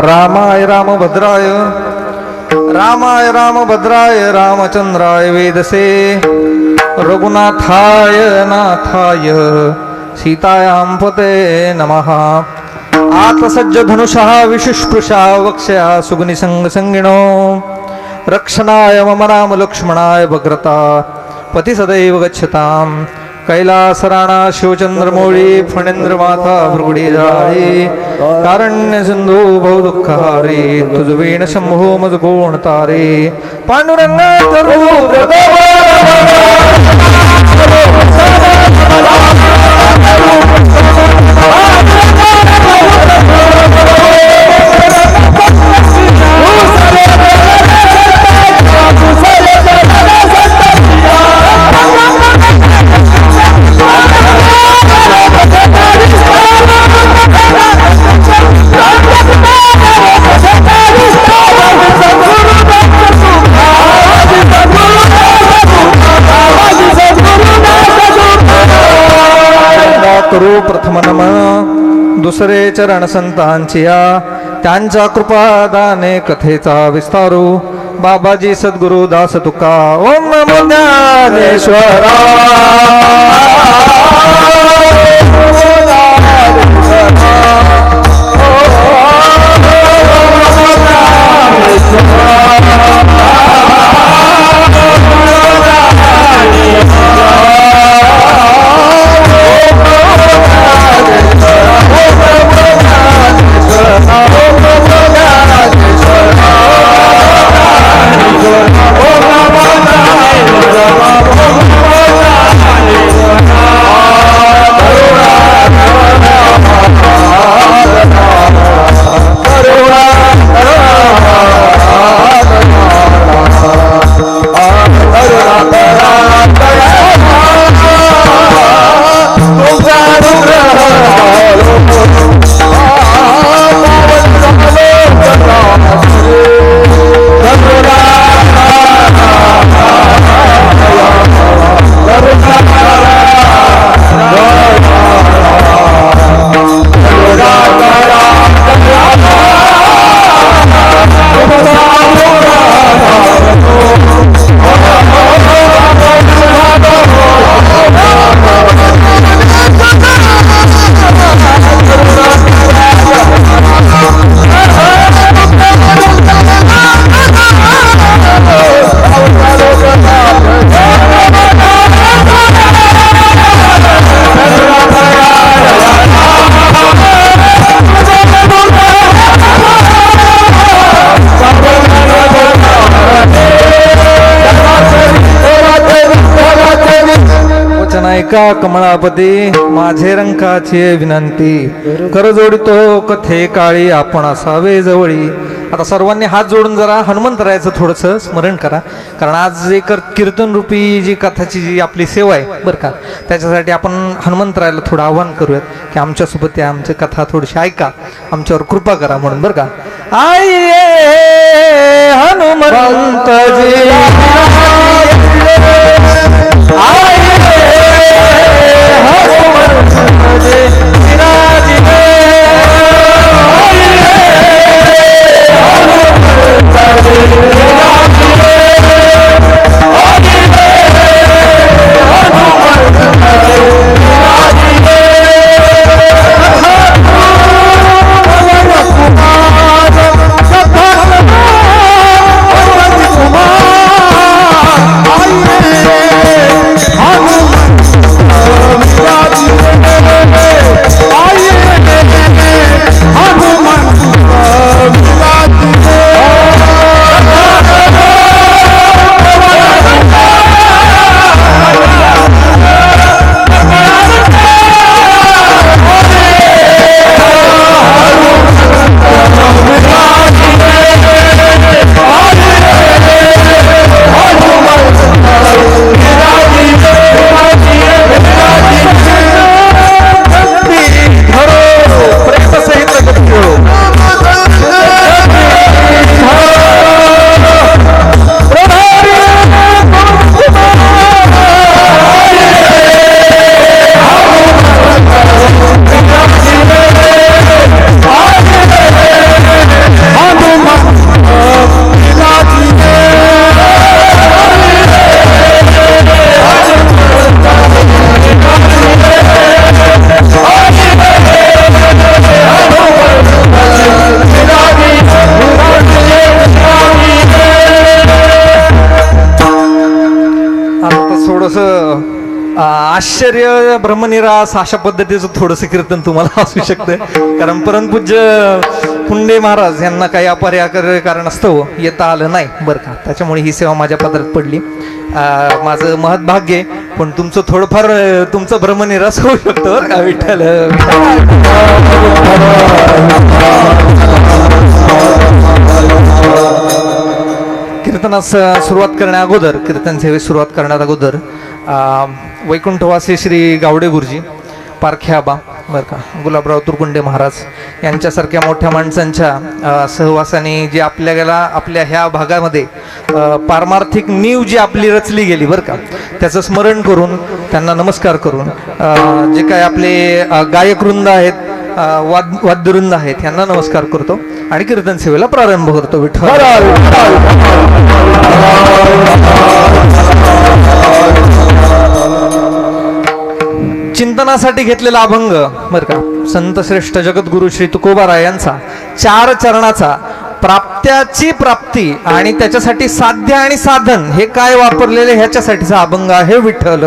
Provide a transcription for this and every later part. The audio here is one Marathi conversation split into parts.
रामाय रामभद्राय रामाय रामभद्राय रामचंद्राय वेदसे रघुनाथाय नाथाय सीतायां पते नमः आत सज्ज धनुषः विशुष्पृशा वक्ष्या सुगुनिसंगिणो रक्षणाय मम राम लक्ष्मणाय भद्रता पति सदैव गच्छताम् कैलासराणा शिवचंद्रमौळी फणेंद्र माथा भृगुडी जाई कारण्य सिंधू बहुदुःखहारी तुझ वीण शंभो मज कोण तारे पांडुरंगा करू प्रथम नमन दुसरे चरण संतांचिया त्यांच्या कृपादाने कथेचा विस्तारू बाबाजी सद्गुरु दास तुका ओम नमो ज्ञानेश्वरा ऐका कमळापती माझे रंकाची विनंती कर जोडितो कथे काळी आपण असावे जवळी. आता सर्वांनी हात जोडून जरा हनुमंतरायाचं थोडंसं स्मरण करा, कारण आज एक कीर्तन रूपी जी कथाची जी आपली सेवा आहे बरं का, त्याच्यासाठी आपण हनुमंतरायाला थोडं आव्हान करूयात की आमच्यासोबत या, आमची कथा थोडीशी ऐका, आमच्यावर कृपा करा म्हणून बरं का. आई हनुमंतजी आश्चर्य ब्रह्मनिरास अशा पद्धतीचं थोडंसं कीर्तन तुम्हाला असू शकतं, कारण परमपूज्य पुंडे महाराज यांना काही अपरिहार्य कारण असतं येता आलं नाही बरं का, त्याच्यामुळे ही सेवा माझ्या पदरात पडली. माझं महत् भाग्य आहे, पण तुमचं थोडंफार तुमचं भ्रमनिरास होऊ शकतं बरं का. विठ्ठल कीर्तनास सुरुवात करण्या अगोदर, कीर्तन सेवेस सुरुवात करण्यात अगोदर वैकुंठवासी श्री गावडे गुरुजी, पारख्याबा बरं का, गुलाबराव तुरकुंडे महाराज यांच्यासारख्या मोठ्या माणसांच्या सहवासाने जे आपल्या ह्या भागामध्ये पारमार्थिक नीव जी आपली रचली गेली बरं का, त्याचं स्मरण करून त्यांना नमस्कार करून जे काय आपले गायकवृंद आहेत, वाद्यवृंद आहेत, यांना नमस्कार करतो आणि कीर्तन सेवेला प्रारंभ करतो. विठ्ठल चिंतनासाठी घेतलेला अभंग बरं का, संत श्रेष्ठ जगद्गुरु श्री तुकोबाराय यांचा 4 चरणाचा प्राप्त्याची प्राप्ती आणि त्याच्यासाठी साध्य आणि साधन हे काय वापरलेले ह्याच्यासाठीचा अभंग आहे. विठ्ठल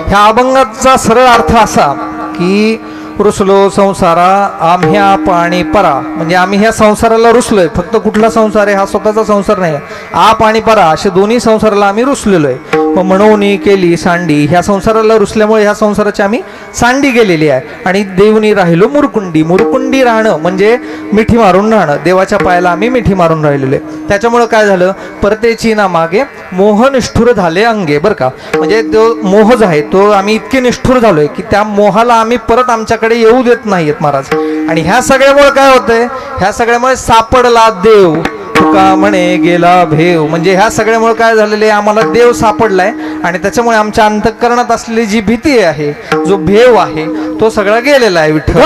ह्या अभंगाचा सरळ अर्थ असा की रुसलो संसारा आम्ह्या पाणी परा, म्हणजे आम्ही ह्या संसाराला रुसलोय. फक्त कुठला संसार आहे, हा स्वतःचा संसार नाही, आप आणि परा असे दोन्ही संसाराला आम्ही रुसलेलो आहे. मग म्हणून केली सांडी, ह्या संसाराला रुसल्यामुळे ह्या संसाराची आम्ही सांडी गेलेली आहे. आणि देवनी राहिलो मुरकुंडी, मुरकुंडी राहणं म्हणजे मिठी मारून राहणं, देवाच्या पायाला आम्ही मिठी मारून राहिलेलो आहे. त्याच्यामुळं काय झालं, परतेची ना मागे मोह निष्ठुर झाले अंगे बरं का, म्हणजे तो मोह जो आहे तो आम्ही इतके निष्ठुर झालोय की त्या मोहाला आम्ही परत आमच्याकडे येऊ देत नाहीयेत महाराज. आणि ह्या सगळ्यामुळे काय होतंय, ह्या सगळ्यामुळे सापडला देव तुका म्हणे गेला भेव, म्हणजे ह्या सगळ्यामुळे काय झालेले, आम्हाला देव सापडलाय आणि त्याच्यामुळे आमच्या अंतःकरणात असलेली जी भीती आहे, जो भेव आहे, तो सगळा गेलेला आहे. विठ्ठल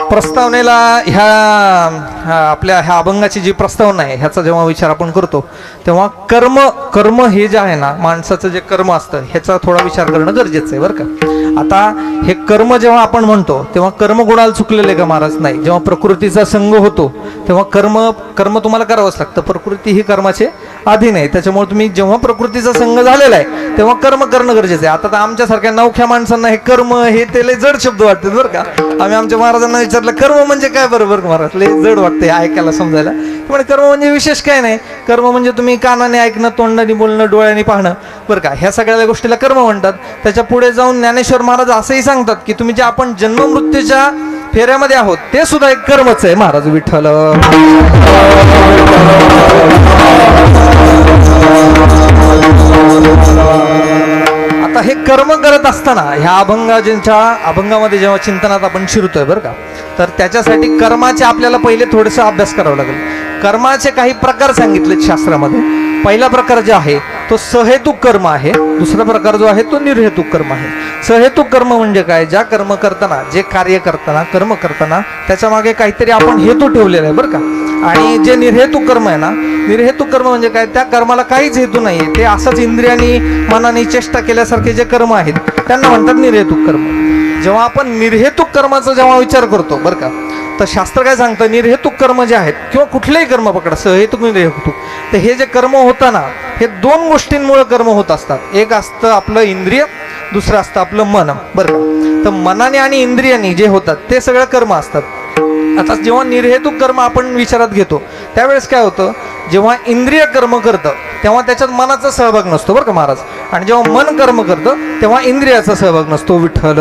प्रस्तावनेला आपल्या ह्या अभंगाची जी प्रस्तावना आहे ह्याचा जेव्हा विचार आपण करतो तेव्हा कर्म हे जे आहे ना, माणसाचं जे कर्म असतं ह्याचा थोडा विचार करणं गरजेचं आहे बरं का. आता हे कर्म जेव्हा आपण म्हणतो तेव्हा कर्म गुणाला चुकलेले का महाराज? नाही. जेव्हा प्रकृतीचा संग होतो तेव्हा कर्म तुम्हाला करावंच लागतं. प्रकृती ही कर्माचे अधीन आहे, त्याच्यामुळे तुम्ही जेव्हा प्रकृतीचा संग झालेला आहे तेव्हा कर्म करणं गरजेचं आहे. आता आमच्यासारख्या नवख्या माणसांना हे कर्म हे ते लय जड शब्द वाटतात बरं का. आम्ही आमच्या महाराजांना विचारलं कर्म म्हणजे काय बरोबर महाराज, लय जड वाटतं ऐकायला समजायला. म्हणजे कर्म म्हणजे विशेष काय नाही, कर्म म्हणजे तुम्ही कानाने ऐकणं, तोंडाने बोलणं, डोळ्याने पाहणं बरं का, ह्या सगळ्या गोष्टीला कर्म म्हणतात. त्याच्या पुढे जाऊन ज्ञानेश्वर महाराज असंही सांगतात की तुम्ही जे आपण जन्म मृत्यूच्या फेऱ्यामध्ये आहोत ते सुद्धा एक कर्मच आहे महाराज. विठ्ठल आता हे कर्म करत असताना ह्या अभंगामध्ये जेव्हा चिंतनात आपण शिरतोय बरं का, तर त्याच्यासाठी कर्माचे आपल्याला पहिले थोडेसे अभ्यास करावा लागेल. कर्माचे काही प्रकार सांगितलेत शास्त्रामध्ये. पहिला प्रकार जो आहे तो सहेतुक कर्म आहे, दुसरा प्रकार जो आहे तो निर्हेतुक कर्म आहे. सहेतुक कर्म म्हणजे काय, ज्या कर्म करताना, जे कार्य करताना, कर्म करताना त्याच्या मागे काहीतरी आपण हेतू ठेवलेला आहे बरं का. आणि जे निर्हेतुक कर्म आहे ना, निर्हेतुक कर्म म्हणजे काय, त्या कर्माला काहीच हेतू नाहीये, ते असंच इंद्रियानी मनाने चेष्टा केल्यासारखे जे कर्म आहेत त्यांना म्हणतात निर्हेतुक कर्म. जेव्हा आपण निर्हेतुक कर्माचा जेव्हा विचार करतो बरं का, तर शास्त्र काय सांगतं, निर्हेतुक कर्म जे आहेत किंवा कुठलेही कर्म पकडा, सहेतुक निर्हेतुक, तर हे जे कर्म होतं ना, हे दोन गोष्टींमुळे कर्म होत असतात. एक असतं आपलं इंद्रिय, दुसरं असतं आपलं मन बरं का. तर मनाने आणि इंद्रियाने जे होतात ते सगळं कर्म असतात. आता जेव्हा निर्हेतुक कर्म आपण विचारात घेतो त्यावेळेस काय होतं, जेव्हा इंद्रिय कर्म करतं तेव्हा त्याच्यात मनाचा सहभाग नसतो बरं का महाराज, आणि जेव्हा मन कर्म करतं तेव्हा इंद्रियाचा सहभाग नसतो. विठ्ठल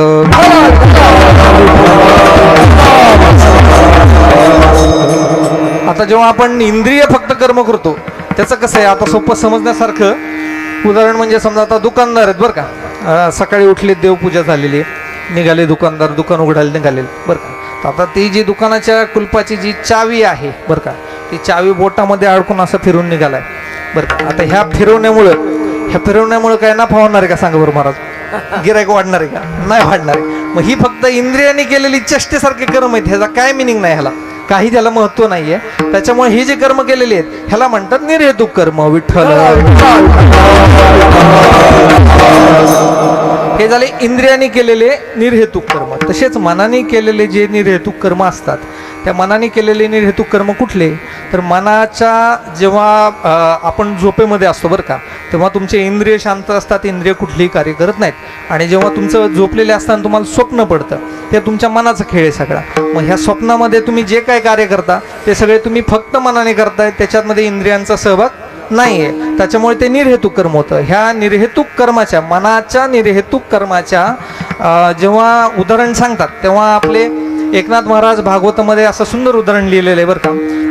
आता जेव्हा आपण इंद्रिय फक्त कर्म करतो त्याचं कसं आहे, आता सोपं समजण्यासारखं उदाहरण म्हणजे समजा आता दुकानदार आहेत बरं का, सकाळी उठले, देवपूजा झालेली आहे, निघाले दुकानदार, दुकान उघडायला निघाले बरं का. आता ती जी दुकानाच्या कुलपाची जी चावी आहे बरं का, ती चावी बोटामध्ये अडकून असं फिरून निघालाय बरं का. आता ह्या फिरवण्यामुळे काय नफा होणार आहे का सांगा बरं महाराज? गिरायक वाढणार आहे का? नाही वाढणार आहे. मग ही फक्त इंद्रियाने केलेली चेष्टेसारखे कर्म आहेत, ह्याचा काय मिनिंग नाही, ह्याला काही त्याला महत्व नाहीये. त्याच्यामुळे ही जी कर्म केलेली आहेत ह्याला म्हणतात निर्हेतुक कर्म. विठ्ठल हे झाले इंद्रियाने केलेले निर्हेतुक कर्म. तसेच मनाने केलेले जे निर्हेतुक कर्म असतात, त्या मनाने केलेले निर्हेतुक कर्म कुठले? तर मनाच्या जेव्हा आपण झोपेमध्ये असतो बरं का, तेव्हा तुमचे इंद्रिय शांत असतात, इंद्रिय कुठलीही कार्य करत नाहीत. आणि जेव्हा तुमचं झोपलेले असताना तुम्हाला स्वप्न पडतं, ते तुमच्या मनाचा खेळ आहे सगळा. मग ह्या स्वप्नामध्ये तुम्ही जे काय कार्य करता ते सगळे तुम्ही फक्त मनाने करताय, त्याच्यामध्ये इंद्रियांचा सहभाग नाही आहे. त्याच्यामुळे ते निर्हेतुक कर्म होतं. ह्या निर्हेतुक कर्माच्या, मनाच्या निर्हेतुक कर्माच्या जेव्हा उदाहरण सांगतात, तेव्हा आपले एकनाथ महाराज भागवतामध्ये असं सुंदर उदाहरण लिहिलेलं आहे बरं का.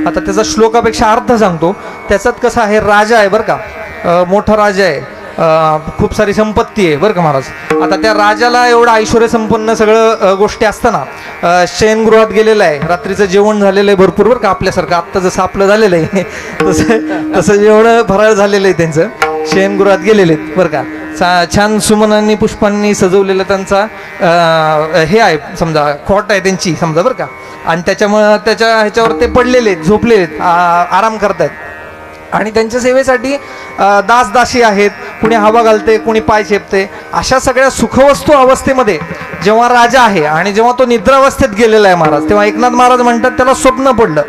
आता त्याचा श्लोकापेक्षा अर्थ सांगतो. त्याच्यात कसं आहे, राजा आहे बरं का, मोठा राजा आहे, खूप सारी संपत्ती आहे बरं का महाराज. आता त्या राजाला एवढं ऐश्वर्य संपन्न सगळं गोष्टी असताना शयनगृहात गेलेलं आहे, रात्रीचं जेवण झालेलं आहे भरपूर बरं का, आपल्यासारखं आत्ता जसं आपलं झालेलं आहे तसं जेवण फराळ झालेलं आहे त्यांचं. शयनगृहात गेलेले आहेत बरं का. छान सुमनांनी पुष्पांनी सजवलेलं त्यांचा हे आहे समजा, खोट आहे त्यांची समजा बरं का. आणि त्याच्यामुळं त्याच्या ह्याच्यावर ते पडलेले आहेत, झोपलेले आहेत, आराम करतायत. आणि त्यांच्या सेवेसाठी दासदासी आहेत, कुणी हवा घालते, कुणी पाय चेपते. अशा सगळ्या सुखवस्तू अवस्थेमध्ये जेव्हा राजा आहे आणि जेव्हा तो निद्रावस्थेत गेलेला आहे महाराज, तेव्हा एकनाथ महाराज म्हणतात त्याला स्वप्न पडलं.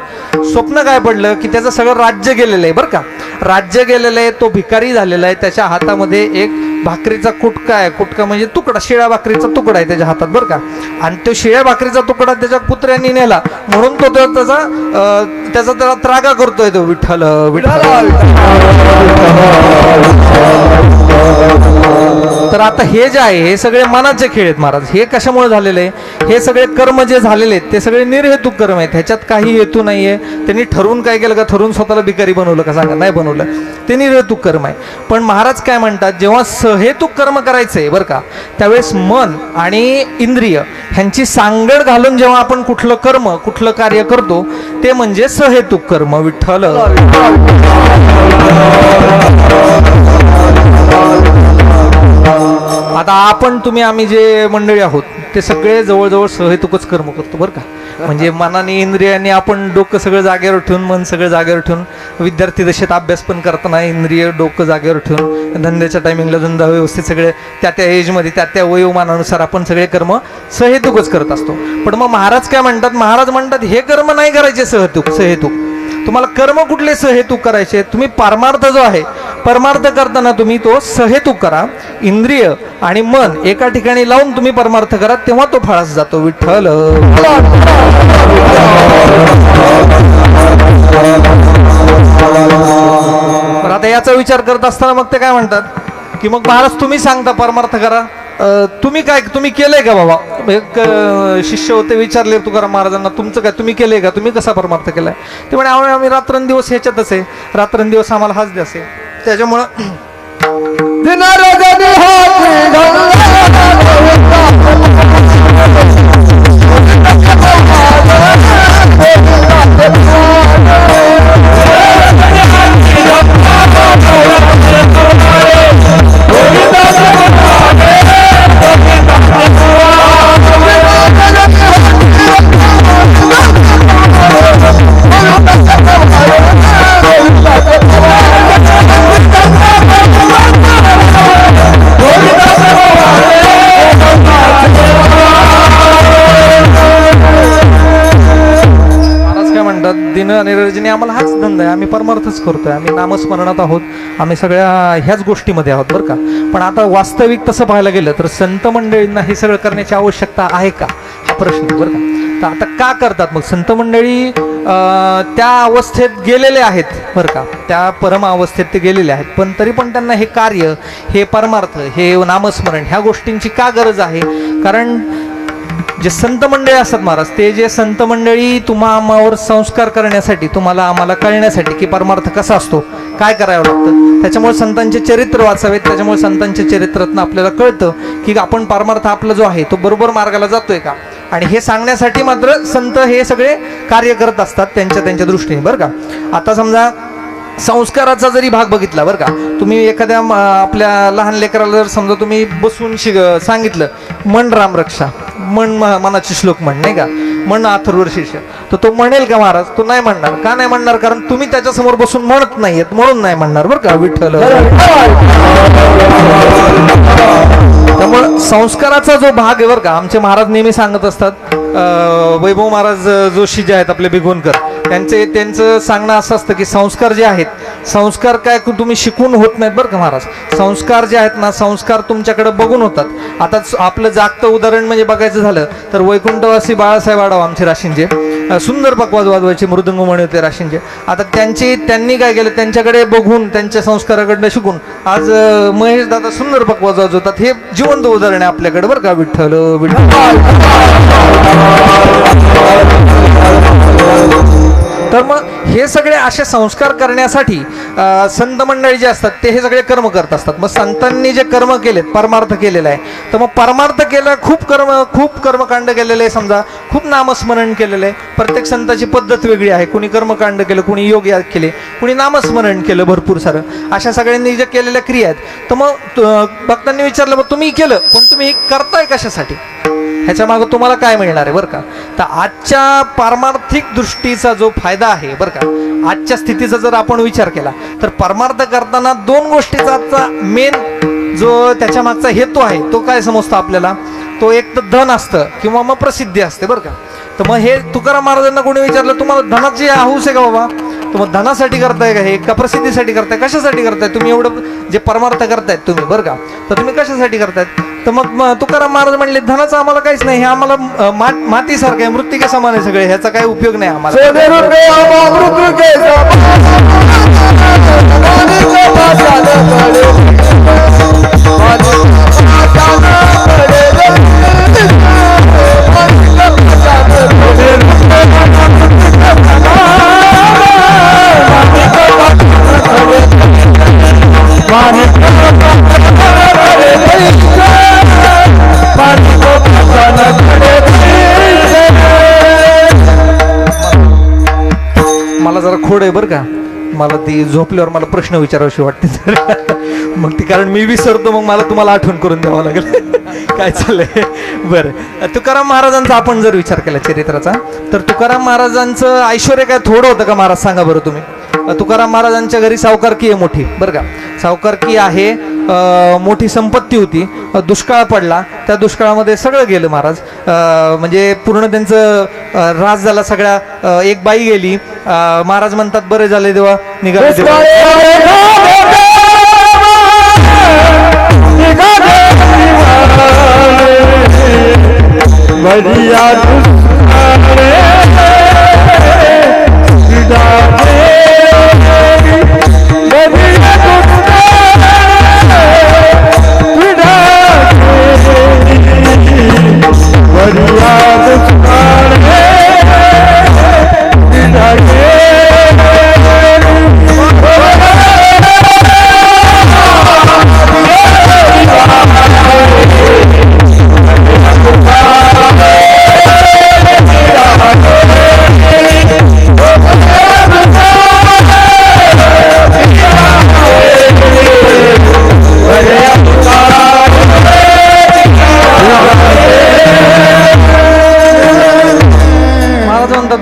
स्वप्न काय पडलं की त्याचं सगळं राज्य गेलेलं आहे बरं का. राज्य गेलेलं आहे, तो भिकारी झालेला आहे. त्याच्या हातामध्ये एक भाकरीचा कुटका आहे, कुटका म्हणजे तुकडा, शिळ्या भाकरीचा तुकडा आहे त्याच्या हातात बरं का. आणि तो शिळ्या भाकरीचा तुकडा त्याच्या पुत्र्यांनी नेला, म्हणून तो त्याचा त्रागा करतोय तो, विठ्ठल विठ्ठल. तर आता हे जे आहे हे सगळे मनाचे खेळ आहेत महाराज. हे कशामुळे झालेले आहे? हे सगळे कर्म जे झालेले आहेत ते सगळे निर्हेतुक कर्म आहेत. ह्याच्यात काही हेतू नाहीये. त्यांनी ठरवून काय केलं का? ठरवून स्वतःला भिकारी बनवलं का? सांगा, नाही बनवलं. ते निर्हेतुक कर्म आहे. पण महाराज काय म्हणतात, जेव्हा सहेतुक कर्म करायचंय बरं का, त्यावेळेस मन आणि इंद्रिय ह्यांची सांगड घालून जेव्हा आपण कुठलं कर्म, कुठलं कार्य करतो ते म्हणजे सहेतुक कर्म. विठ्ठल. आता आपण, तुम्ही, आम्ही जे मंडळी आहोत ते सगळे जवळजवळ सहेतुकच कर्म करतो बरं का. म्हणजे मनाने इंद्रियाने आपण डोकं सगळं जागेवर ठेवून, मन सगळं जागेवर ठेवून, विद्यार्थी दशेत अभ्यास पण करताना इंद्रिय डोकं जागेवर ठेवून, धंद्याच्या टायमिंगला धंदा व्यवस्थित सगळे त्या एजमध्ये त्या वयोमानानुसार आपण सगळे कर्म सहेतुकच करत असतो. पण मग महाराज काय म्हणतात? महाराज म्हणतात हे कर्म नाही करायचे सहेतुक. तुम्हाला कर्म कुठले सहेतुक करायचे? तुम्ही परमार्थ जो आहे, परमार्थ करताना तुम्ही तो सहेतुक करा. इंद्रिय आणि मन एका ठिकाणी लावून तुम्ही परमार्थ करा, तेव्हा तो फळास जातो. विठ्ठल. आता याचा विचार करत असताना मग ते काय म्हणतात की मग महाराज तुम्ही सांगता परमार्थ करा, तुम्ही केलंय का बाबा? एक शिष्य होते, विचारले तुकाराम महाराजांना, तुमचं काय, तुम्ही केलंय का? तुम्ही कसा परमार्थ केलाय? ते म्हणे आम्ही रात्रंदिवस ह्याच्यातच आहे, रात्रंदिवस आम्हाला हाच द्यासे. त्याच्यामुळं दिन आणि रजनी आम्हाला हाच धंदा आहे, आम्ही परमार्थच करतोय, आम्ही नामस्मरणात आहोत, आम्ही सगळ्या ह्याच गोष्टीमध्ये आहोत बरं का. पण आता वास्तविक तसं पाहायला गेलं तर संत मंडळींना हे सगळं करण्याची आवश्यकता आहे का, हा प्रश्न बरं का. तर आता का करतात मग? संत मंडळी त्या अवस्थेत गेलेले आहेत बरं का, त्या परम अवस्थेत ते गेलेले आहेत, पण तरी पण त्यांना हे कार्य, हे परमार्थ, हे नामस्मरण, ह्या गोष्टींची का गरज आहे? कारण जे संत मंडळी असतात महाराज, ते जे संत मंडळी तुम्हावर संस्कार करण्यासाठी, तुम्हाला आम्हाला कळण्यासाठी की परमार्थ कसा असतो, काय करावं लागतं, त्याच्यामुळे संतांचे चरित्र वाचावेत. त्याच्यामुळे संतांच्या चरित्रातून आपल्याला कळतं की आपण परमार्थ आपला जो आहे तो बरोबर मार्गाला जातोय का. आणि हे सांगण्यासाठी मात्र संत हे सगळे कार्य करत असतात त्यांच्या दृष्टीने बरं का. आता समजा संस्काराचा जरी भाग बघितला बरं का, तुम्ही एखाद्या आपल्या लहान लेकराला जर समजा तुम्ही बसून सांगितलं मन रामरक्षा, मनाचे श्लोक म्हण, नाही का, म्हण अथर्व शीर्ष, तर तो म्हणेल का महाराज? तो नाही म्हणणार. का नाही म्हणणार? कारण तुम्ही त्याच्या समोर बसून म्हणत नाहीयेत म्हणून नाही म्हणणार बरं का. विठ्ठल. त्यामुळं संस्काराचा जो भाग आहे बरं का, आमचे महाराज नेहमी सांगत असतात, वैभव महाराज जोशी जे आहेत आपले भिगवणकर, त्यांचं सांगणं असं असतं की संस्कार जे आहेत, संस्कार काय तुम्ही शिकून होत नाहीत बरं का महाराज. संस्कार जे आहेत ना, संस्कार तुमच्याकडे बघून होतात. आता आपलं जागतं उदाहरण म्हणजे बघायचं झालं तर वैकुंठवासी बाळासाहेब आढाव आमचे राशींचे सुंदर पकवाज वाजवायचे, मृदंग म्हणे होते राशींचे. आता त्यांनी काय केलं, त्यांच्याकडे बघून त्यांच्या संस्काराकडनं शिकून आज महेश दादा सुंदर पकवाज वाजवतात. हे जिवंत उदाहरण आहे आपल्याकडे बरं का. विठ्ठल तर मग हे सगळे असे संस्कार करण्यासाठी संत मंडळी जे असतात ते हे सगळे कर्म करत असतात. मग संतांनी जे कर्म केलेत, परमार्थ केलेला आहे, तर मग परमार्थ केला, खूप कर्मकांड केलेलं आहे, समजा खूप नामस्मरण केलेलं आहे. प्रत्येक संताची पद्धत वेगळी आहे. कुणी कर्मकांड केलं, कुणी योग याद केले, कुणी नामस्मरण केलं भरपूर सारं. अशा सगळ्यांनी जे केलेल्या क्रिया आहेत, तर मग भक्तांनी विचारलं, मग तुम्ही केलं पण तुम्ही हे करताय कशासाठी, ह्याच्या मागं तुम्हाला काय मिळणार आहे बरं का. तर आजच्या पारमार्थिक दृष्टीचा जो फायदा आहे बरं का, आजच्या स्थितीचा जर आपण विचार केला तर परमार्थ करताना दोन गोष्टीचा आजचा मेन जो त्याच्या मागचा हेतू आहे तो काय समजतो आपल्याला, तो एक तर धन असतं किंवा मग प्रसिद्धी असते बरं का. तर मग हे तुकाराम महाराजांना कोणी विचारलं, तुम्हाला धनाची हाऊस आहे का बाबा, तर मग धनासाठी करताय का हे, का प्रसिद्धीसाठी करताय, कशासाठी करताय तुम्ही एवढं जे परमार्थ करतायत तुम्ही बरं का, तर तुम्ही कशासाठी करतायत. तर मग तुकाराम महाराज म्हणले, धनाचं आम्हाला काहीच नाही, हे आम्हाला मातीसारखं आहे, मृत्तिके समान आहे सगळे, ह्याचा काही उपयोग नाही आम्हाला. मला जरा खोड आहे बरं का, मला ती झोपल्यावर मला प्रश्न विचारावशी वाटते मग ती, कारण मी विसरतो, मग मला तुम्हाला आठवण करून द्यावं लागेल काय चाललंय. बरं, तुकाराम महाराजांचा आपण जर विचार केला चरित्राचा, तर तुकाराम महाराजांचं ऐश्वर्य काय थोडं होतं का महाराज, सांगा बरं तुम्ही. तुकाराम महाराजांच्या घरी सावकारकी आहे मोठी बरं का, सावकारकी आहे, मोठी संपत्ती होती. दुष्काळ पडला, त्या दुष्काळामध्ये सगळं गेलं महाराज, म्हणजे पूर्ण त्यांचं राज झाला सगळ्या. एक बाई गेली, महाराज म्हणतात बरं झाले देवा निघाले देवा.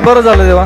बरं झालं देवा,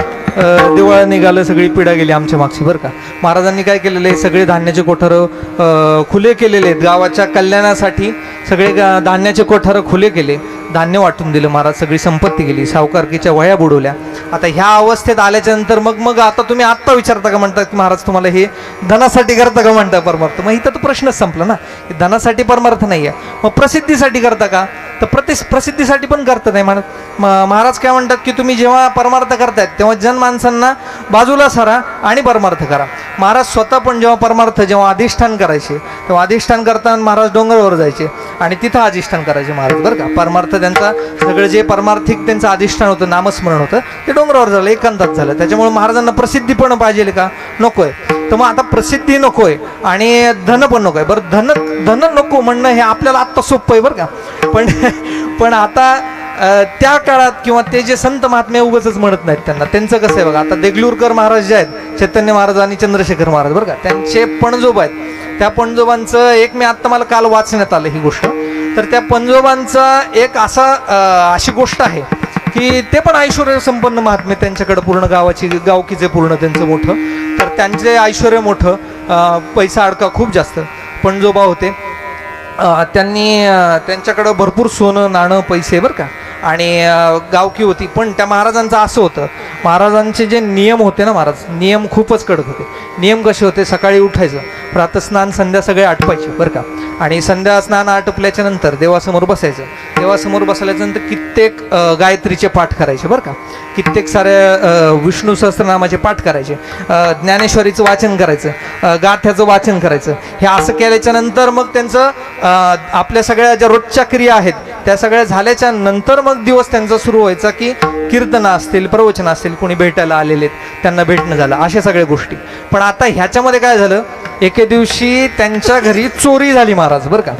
दिवाळी निघालं, सगळी पिढा गेली आमच्या मागची बरं का. महाराजांनी काय केलेलं आहे, सगळे धान्याचे कोठारं खुले केलेले आहेत गावाच्या कल्याणासाठी. सगळे धान्याचे कोठारं खुले केले, धान्य वाटून दिलं महाराज, सगळी संपत्ती गेली, सावकारकीच्या वह्या बुडवल्या. आता ह्या अवस्थेत आल्याच्या नंतर मग आता तुम्ही आत्ता विचारता का म्हणतात की महाराज तुम्हाला हे धनासाठी करता का म्हणता परमार्थ. मग इथं तर प्रश्नच संपला ना, धनासाठी परमार्थ नाही आहे. मग प्रसिद्धीसाठी करता का, तर प्रसिद्धीसाठी पण करत नाही म्हणत. महाराज काय म्हणतात की तुम्ही जेव्हा परमार्थ करतायत तेव्हा जनमानसांना बाजूला सारा आणि परमार्थ करा. महाराज स्वतः पण जेव्हा परमार्थ जेव्हा अधिष्ठान करायचे तेव्हा अधिष्ठान करताना महाराज डोंगरावर जायचे आणि तिथं अधिष्ठान करायचे महाराज बरं का. परमार्थ त्यांचा सगळं जे परमार्थिक त्यांचं अधिष्ठान होतं, नामस्मरण होतं, ते डोंगरावर झालं, एकांतात झालं. त्याच्यामुळे महाराजांना प्रसिद्धी पण पाहिजे का, नकोय. तर मग आता प्रसिद्धी नकोय आणि धन पण नकोय. बरं, धन नको म्हणणं हे आपल्याला आत्ता सोपं आहे बरं का, पण आता त्या काळात किंवा ते जे संत महात्मे उगाचच म्हणत नाहीत त्यांना, त्यांचं कसं आहे बघा. आता देगलूरकर महाराज जे आहेत, चैतन्य महाराज आणि चंद्रशेखर महाराज बरं का, त्यांचे पणजोब आहेत. त्या पणजोबांचं एक मी आत्ता मला काल वाचण्यात आलं ही गोष्ट. तर त्या पणजोबांचा एक अशी गोष्ट आहे की ते पण ऐश्वर्य संपन्न महात्मे, त्यांच्याकडे पूर्ण गावकीचे पूर्ण त्यांचं मोठं, तर त्यांचे ऐश्वर्य मोठं, पैसा अडका खूप जास्त पणजोबा होते. त्यांनी त्यांच्याकडं भरपूर सोनं नाणं पैसे बरं का आणि गावकी होती. पण त्या महाराजांचं असं होतं, महाराजांचे जे नियम होते ना, महाराज नियम खूपच कडक होते. नियम कसे होते, सकाळी उठायचं, प्रातस्नान संध्या सगळे आटपायचे बरं का, आणि संध्या स्नान आटपल्याच्या नंतर देवासमोर बसायचं. देवासमोर बसल्याच्यानंतर कित्येक गायत्रीचे पाठ करायचे बरं का, कित्येक साऱ्या विष्णू सहस्त्रनामाचे पाठ करायचे, ज्ञानेश्वरीचं वाचन करायचं, गाथ्याचं वाचन करायचं. हे असं केल्याच्या नंतर मग त्यांचं आपल्या सगळ्या ज्या रोजच्या क्रिया आहेत त्या सगळ्या झाल्याच्या नंतर मग दिवस त्यांचा सुरू व्हायचा की कीर्तन असतील, प्रवचन असतील, कोणी भेटायला आलेले त्यांना भेटणं झालं, अशा सगळ्या गोष्टी. पण आता ह्याच्यामध्ये काय झालं, एके दिवशी त्यांच्या घरी चोरी झाली महाराज बरं का.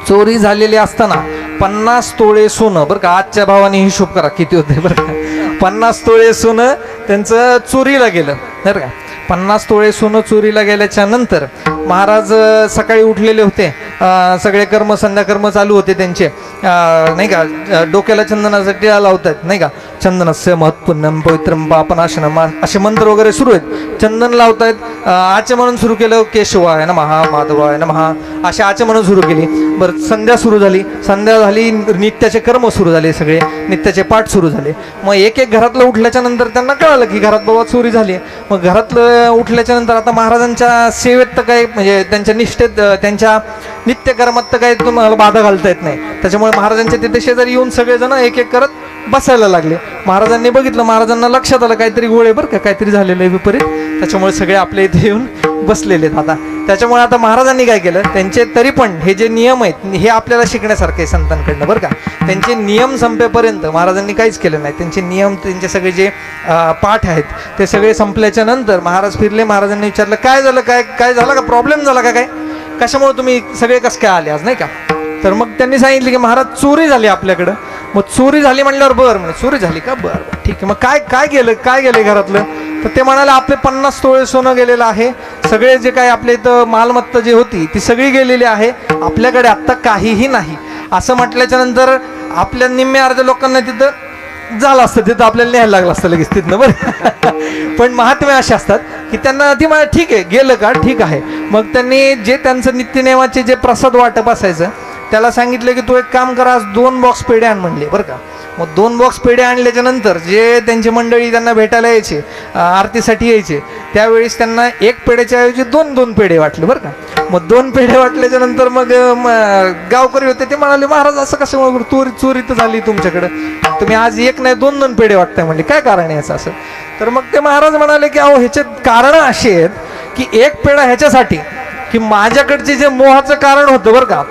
चोरी झालेली असताना 50 तोळे सोनं बरं का, आजच्या भावाने हिशोब करा किती होते बरं का, 50 तोळे सोनं त्यांचं चोरीला गेलं बरं का. 50 तोळे सोनं चोरीला गेल्याच्या नंतर महाराज सकाळी उठलेले होते, सगळे कर्म संध्याकर्म चालू होते त्यांचे, नाही का, डोक्याला चंदनाचा टिळा लावतात नाही का, चंदनस्य महत्पुण्यम पवित्रम पापनाशनम असे मंत्र वगैरे सुरू आहेत. चंदन लावतायत, आचमन सुरू केलं, केशवाय नमः माधवाय नमः असे आचमन सुरू केली. बरं, संध्या सुरू झाली, संध्या झाली, नित्याचे कर्म सुरू झाले, सगळे नित्याचे पाठ सुरू झाले. मग एक एक घरातलं उठल्याच्या नंतर त्यांना कळालं की घरात बाबा चोरी झाली. मग घरातलं उठल्याच्या नंतर आता महाराजांच्या सेवेत तर काही म्हणजे त्यांच्या निष्ठेत त्यांच्या नित्यकर्मात तर काही तुम्हाला बाधा घालता येत नाही. त्याच्यामुळे महाराजांच्या तिथे शेजारी येऊन सगळेजण एक एक करत बसायला लागले. महाराजांनी बघितलं, महाराजांना लक्षात आलं काहीतरी गोळे बरं का, काहीतरी झालेलं आहे विपरीत. त्याच्यामुळे सगळे आपल्या इथे येऊन बसलेले आहेत आता. त्याच्यामुळे आता महाराजांनी काय केलं, त्यांचे तरी पण हे जे नियम आहेत हे आपल्याला शिकण्यासारखे संतांकडनं बरं का. त्यांचे नियम संपेपर्यंत महाराजांनी काहीच केलं नाही. त्यांचे नियम, त्यांचे सगळे जे पाठ आहेत ते सगळे संपल्याच्या नंतर महाराज फिरले. महाराजांनी विचारलं, काय झालं, काय झालं का, प्रॉब्लेम झाला का, काय कशामुळे तुम्ही सगळे कसं काय आले आज नाही का. तर मग त्यांनी सांगितलं की महाराज चोरी झाली आपल्याकडं. मग चोरी झाली म्हणल्यावर बरं म्हणे, चोरी झाली का, बरं ठीक आहे, मग काय गेलं घरातलं. तर ते म्हणाले आपले 50 तोळे सोनं गेलेलं आहे, सगळे जे काय आपल्या इथं मालमत्ता जी होती ती सगळी गेलेली आहे, आपल्याकडे आत्ता काहीही नाही. असं म्हटल्याच्या नंतर आपल्या निम्म्या अर्ध्या लोकांना तिथं झालं असतं, तिथं आपल्याला न्यायला लागलं असतं लगेच तिथनं बरं. पण महात्मे असे असतात की त्यांना ती मला ठीक आहे, गेलं का ठीक आहे. मग त्यांनी जे त्यांचं नित्यनेमाचे जे प्रसाद वाटप असायचं त्याला सांगितलं की तू एक काम करा, आज 2 बॉक्स पेढे आण म्हणले बरं का. मग 2 बॉक्स पेढे आणल्याच्या नंतर जे त्यांची मंडळी त्यांना भेटायला यायचे, आरतीसाठी यायचे, त्यावेळेस त्यांना 1 पेढ्याच्या ऐवजी 2 पेढे वाटले बरं का. मग 2 पेढे वाटल्याच्या नंतर मग गावकरी होते ते म्हणाले, महाराज असं कसं, चोरी तर झाली तुमच्याकडं, तुम्ही आज 1 नाही 2 पेढे वाटताय म्हणले, काय कारण आहे याचं असं. तर मग ते महाराज म्हणाले की अहो ह्याचे कारण असे आहेत की 1 पेढा ह्याच्यासाठी की माझ्याकडचे जे मोहाचं कारण होतं बरं का,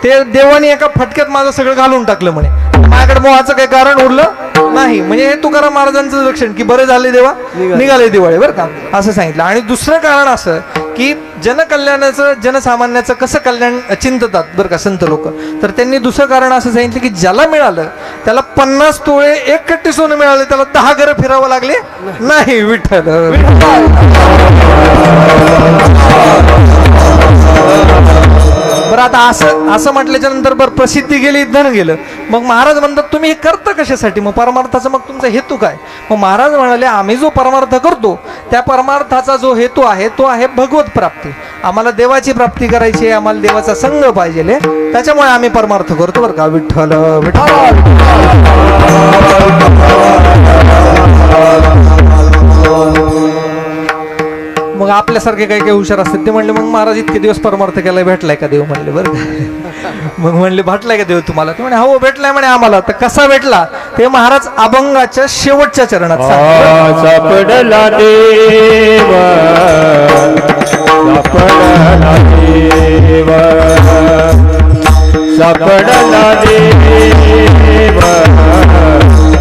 ते देवाने एका फटक्यात माझं सगळं घालून टाकलं म्हणे, माझ्याकडे मोहाचं काही कारण उरलं नाही. म्हणजे हे तुकाराम महाराजांचं लक्षण की बरे झाले देवा, निघाले दिवाळे बरं का, असं सांगितलं. आणि दुसरं कारण असं की जनकल्याणाचं, जनसामान्याचं कसं कल्याण चिंततात बरं का संत लोक. तर त्यांनी दुसरं कारण असं सांगितलं की ज्याला मिळालं त्याला 50 तोळे 1 कट्टी सोनं मिळालं, त्याला 10 घरं फिरावं लागले नाही. विठ्ठल बरं. आता असं म्हटल्याच्या नंतर बरं प्रसिद्धी गेली, धन गेलं. मग महाराज म्हणतात तुम्ही हे करता कशासाठी, मग परमार्थाचा मग तुमचा हेतू काय. मग महाराज म्हणाले आम्ही जो परमार्थ करतो त्या परमार्थाचा जो हेतू आहे तो आहे भगवत प्राप्ती. आम्हाला देवाची प्राप्ती करायची आहे, आम्हाला देवाचा संग पाहिजे, त्याच्यामुळे आम्ही परमार्थ करतो बरं का. विठ्ठल विठ्ठल. मग आपल्यासारखे काही काही हुशार असतात ते म्हणले, मग महाराज इतके दिवस परमार्थ केलाय, भेटलाय का देव म्हणले बरं का. मग म्हणले भेटलाय का देव तुम्हाला, ते म्हणे हो भेटलाय म्हणे आम्हाला. तर कसा भेटला ते महाराज अभंगाच्या शेवटच्या चरणात सापडला देव, सापडला देव, सापडला देव,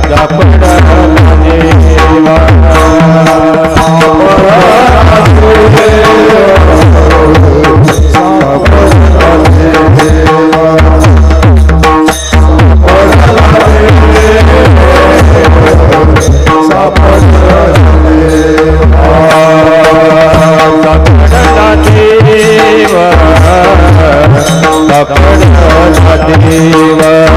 सापडला देव. देवा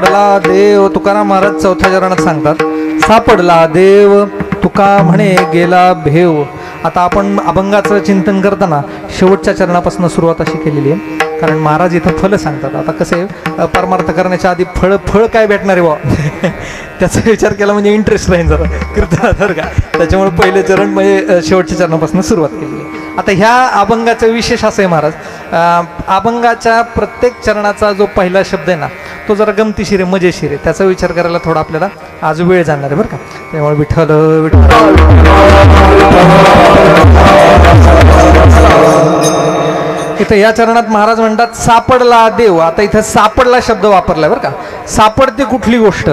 सापडला देव, तुकाराम महाराज चौथ्या चरणात सांगतात, सापडला देव तुका म्हणे गेला भेव. आता आपण अभंगाचं चिंतन करताना शेवटच्या चरणापासून सुरुवात अशी केलेली आहे, कारण महाराज इथं फलं सांगतात. आता कसे परमार्थ करण्याच्या आधी फळ काय भेटणार आहे बा त्याचा विचार केला म्हणजे इंटरेस्ट राहील जरा कीर्तनात का, त्याच्यामुळे पहिले चरण म्हणजे शेवटच्या चरणापासून सुरुवात केली आहे. आता ह्या अभंगाचं विशेष असं आहे महाराज, अभंगाच्या प्रत्येक चरणाचा जो पहिला शब्द आहे ना तो जरा गमतीशीर आहे, मजेशीर आहे, त्याचा विचार करायला थोडा आपल्याला आज वेळ जाणार आहे बरं का. त्यामुळे विठ्ठल विठ्ठल इथं या चरणात महाराज म्हणतात सापडला देव. आता इथं सापडला शब्द वापरलाय बरं का. सापडते कुठली गोष्ट,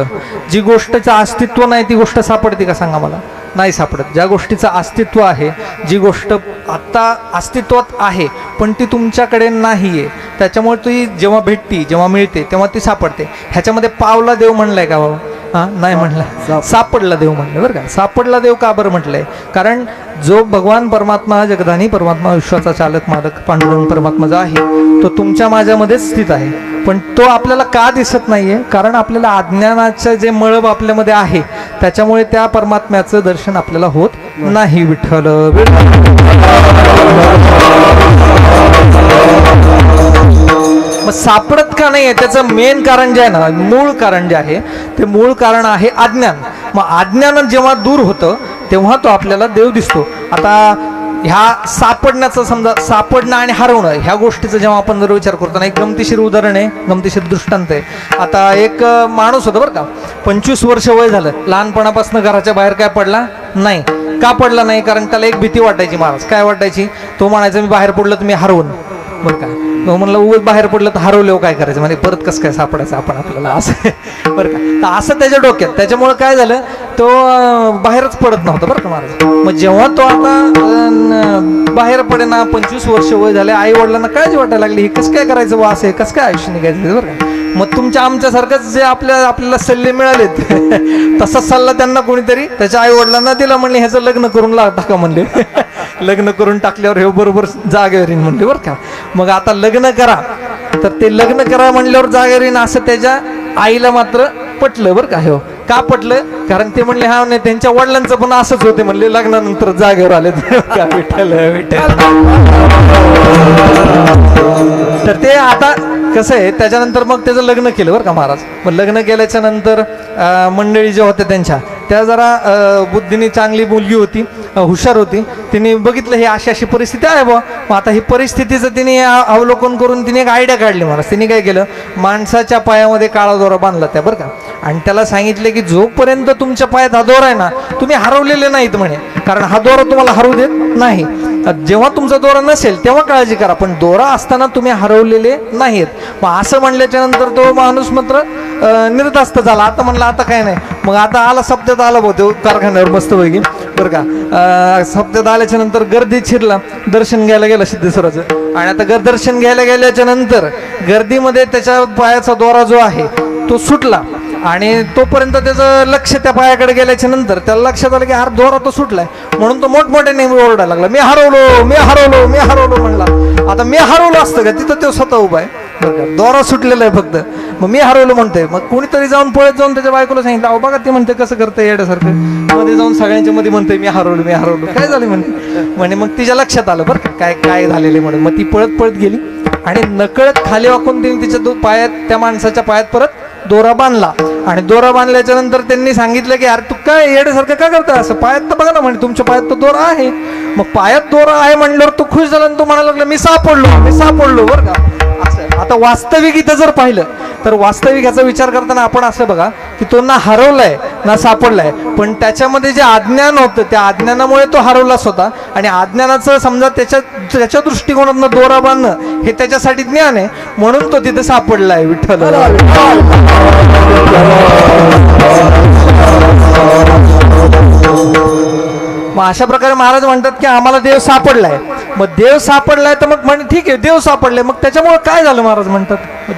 जी गोष्टचं अस्तित्व नाही ती गोष्ट सापडते का सांगा मला? नाही सापडत. ज्या गोष्टीचं अस्तित्व आहे, जी गोष्ट आत्ता अस्तित्वात आहे पण ती तुमच्याकडे नाही आहे, त्याच्यामुळे ती जेव्हा भेटती, जेव्हा मिळते तेव्हा ती सापडते. ह्याच्यामध्ये पावला देव म्हणलाय का बाबा? हा नाही म्हणलं, सापडला देव म्हणलं बरं का. सापडला देव का बरं म्हटलंय? कारण जो भगवान परमात्मा, जगदानी परमात्मा, विश्वाचा चालक मालक पांडुरंग परमात्मा जो आहे तो तुमच्या माझ्यामध्येच स्थित आहे, पण तो आपल्याला का दिसत नाहीये? कारण आपल्याला अज्ञानाचं जे मळब आपल्यामध्ये आहे त्याच्यामुळे त्या परमात्म्याचं दर्शन आपल्याला होत नाही. विठ्ठल मग सापडत का नाही आहे? त्याचं मेन कारण जे आहे ना, मूळ कारण जे आहे ते मूळ कारण आहे अज्ञान. मग अज्ञान जेव्हा दूर होतं तेव्हा तो आपल्याला देव दिसतो. आता ह्या सापडण्याचं, समजा सापडणं आणि हरवणं ह्या गोष्टीचं जेव्हा आपण जर विचार करतो ना, एक गमतीशीर उदाहरण आहे, गमतीशीर दृष्टांत आहे. आता एक माणूस होता बरं का, 25 वर्ष वय झालं, लहानपणापासून घराच्या बाहेर काय पडला नाही. का पडला नाही? कारण त्याला एक भीती वाटायची. महाराज काय वाटायची? तो म्हणायचा मी बाहेर पडलं तर मी हरवून बरं का. तो म्हणलं उगाच बाहेर पडलं तर हरवलं काय करायचं, म्हणजे परत कसं काय सापडायचं आपण आपल्याला असं बरं का. तर असं त्याच्या डोक्यात, त्याच्यामुळे काय झालं, तो बाहेरच पडत नव्हता बरं का महाराज. मग जेव्हा तो आता बाहेर पडेना, 25 वर्ष वय झाले, आई वडिलांना काळजी वाटायला लागली, हे कसं काय करायचं वा, असं कसं काय आयुष्य निघायचं बरं का. मग तुमच्या आमच्यासारखंच जे आपल्याला सल्ले मिळालेत तसा सल्ला त्यांना कोणीतरी त्याच्या आई वडिलांना दिला. म्हणले ह्याचं लग्न करून टाका म्हणले. लग्न करून टाकल्यावर हे बरोबर जागेवर येईन म्हणले बरं का. मग आता लग्न करा, तर ते लग्न करा म्हणल्यावर जागेवर येईन असं त्याच्या आईला मात्र पटलं बरं का. हो का पटलं? कारण ते म्हणले हा नाही, त्यांच्या वडिलांचं पण असंच होते म्हणले, लग्नानंतर जागेवर आले का. विठ्ठल विठ्ठल. तर ते आता कसं आहे, त्याच्यानंतर मग त्याचं लग्न केलं बरं का महाराज. मग लग्न केल्याच्या नंतर मंडळी ज्या होत्या त्यांच्या, त्या जरा बुद्धीने चांगली मुलगी होती, हुशार होती. तिने बघितलं हे अशी अशी परिस्थिती आहे बा. मग आता ही परिस्थितीचं तिने अवलोकन करून तिने एक आयडिया काढली महाराज. तिने काय केलं, माणसाच्या पायामध्ये काळा दोरा बांधला त्या बरं का, आणि त्याला सांगितले की जोपर्यंत तुमच्या पायात हा दोरा आहे ना, तुम्ही हरवलेले नाहीत म्हणे, कारण हा दोरा तुम्हाला हरवू देत नाही. जेव्हा तुमचा दोरा नसेल तेव्हा काळजी करा, पण दोरा असताना तुम्ही हरवलेले नाहीत. मग असं म्हणल्याच्या नंतर तो माणूस मात्र निर्धास्त झाला. आता म्हणला आता काय नाही. मग आता आला, सप्त्यात आला भाऊ कारखान्यावर मस्त पैकी बरं का. सप्त्यात आल्याच्या नंतर गर्दीत शिरला, दर्शन घ्यायला गेला सिद्धेश्वराचं. आणि आता दर्शन घ्यायला गेल्याच्या नंतर गर्दीमध्ये त्याच्या पायाचा दोरा जो आहे तो सुटला, आणि तोपर्यंत त्याचं लक्ष त्या पायाकडे गेल्याच्या नंतर त्याला लक्षात आलं की हा दोरा तो सुटलाय. म्हणून तो मोठमोठ्याने ओरडायला लागला, मी हरवलो मी हरवलो मी हरवलो म्हणला. आता मी हरवलो असतं का? तिथं तो स्वतः उभा आहे बरं का, दोरा सुटलेला आहे फक्त. मग मी हरवलो म्हणतोय. मग कोणीतरी जाऊन पळत जाऊन त्याच्या बायकोला सांगितलं, अहो बघा ते म्हणते कसं करतंय येड्यासारखं, मध्ये जाऊन सगळ्यांच्या मध्ये म्हणतोय मी हरवलो मी हरवलो. काय झालं म्हणे मग तिच्या लक्षात आलं बरं का काय काय झालेले म्हणून. मग ती पळत पळत गेली आणि नकळत खाली वाकून तिने तिच्या पायात, त्या माणसाच्या पायात परत दोरा बांधला. आणि दोरा बांधल्याच्या नंतर त्यांनी सांगितलं की अरे तू काय येड्यासारखं का करता असं, पायात तर बघा ना म्हणे तुमच्या पायात तो दोरा आहे. मग पायात दोरा आहे म्हणल्यावर तो खुश झाला आणि तो म्हणायला लागला मी सापडलो बरं का. असं आता वास्तविक इथं जर पाहिलं तर वास्तविक याचा विचार करताना आपण असं बघा की तो ना हरवलाय ना सापडलाय, पण त्याच्यामध्ये जे अज्ञान होतं त्या अज्ञानामुळे तो हरवलाच होता. आणि अज्ञानाचं समजा त्याच्या दृष्टिकोनातनं दोरा बांधणं हे त्याच्यासाठी ज्ञान आहे, म्हणून तो तिथे सापडलाय. विठ्ठल मग अशा प्रकारे महाराज म्हणतात की आम्हाला देव सापडलाय. मग देव सापडलाय तर मग म्हणे ठीक आहे देव सापडलाय, मग त्याच्यामुळे काय झालं महाराज म्हणतात,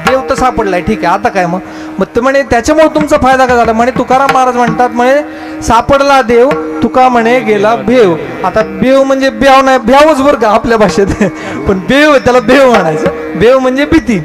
देव तर सापडलाय ठीक आहे आता काय. मग ते म्हणे त्याच्यामुळे तुमचा फायदा काय झाला. म्हणे तुकाराम महाराज म्हणतात म्हणे सापडला देव तुका म्हणे गेला भेव. आता भेव म्हणजे ब्याव नाही, भ्यावच बरं का आपल्या भाषेत, पण भेव त्याला भेव म्हणायचं. भेव म्हणजे भीती.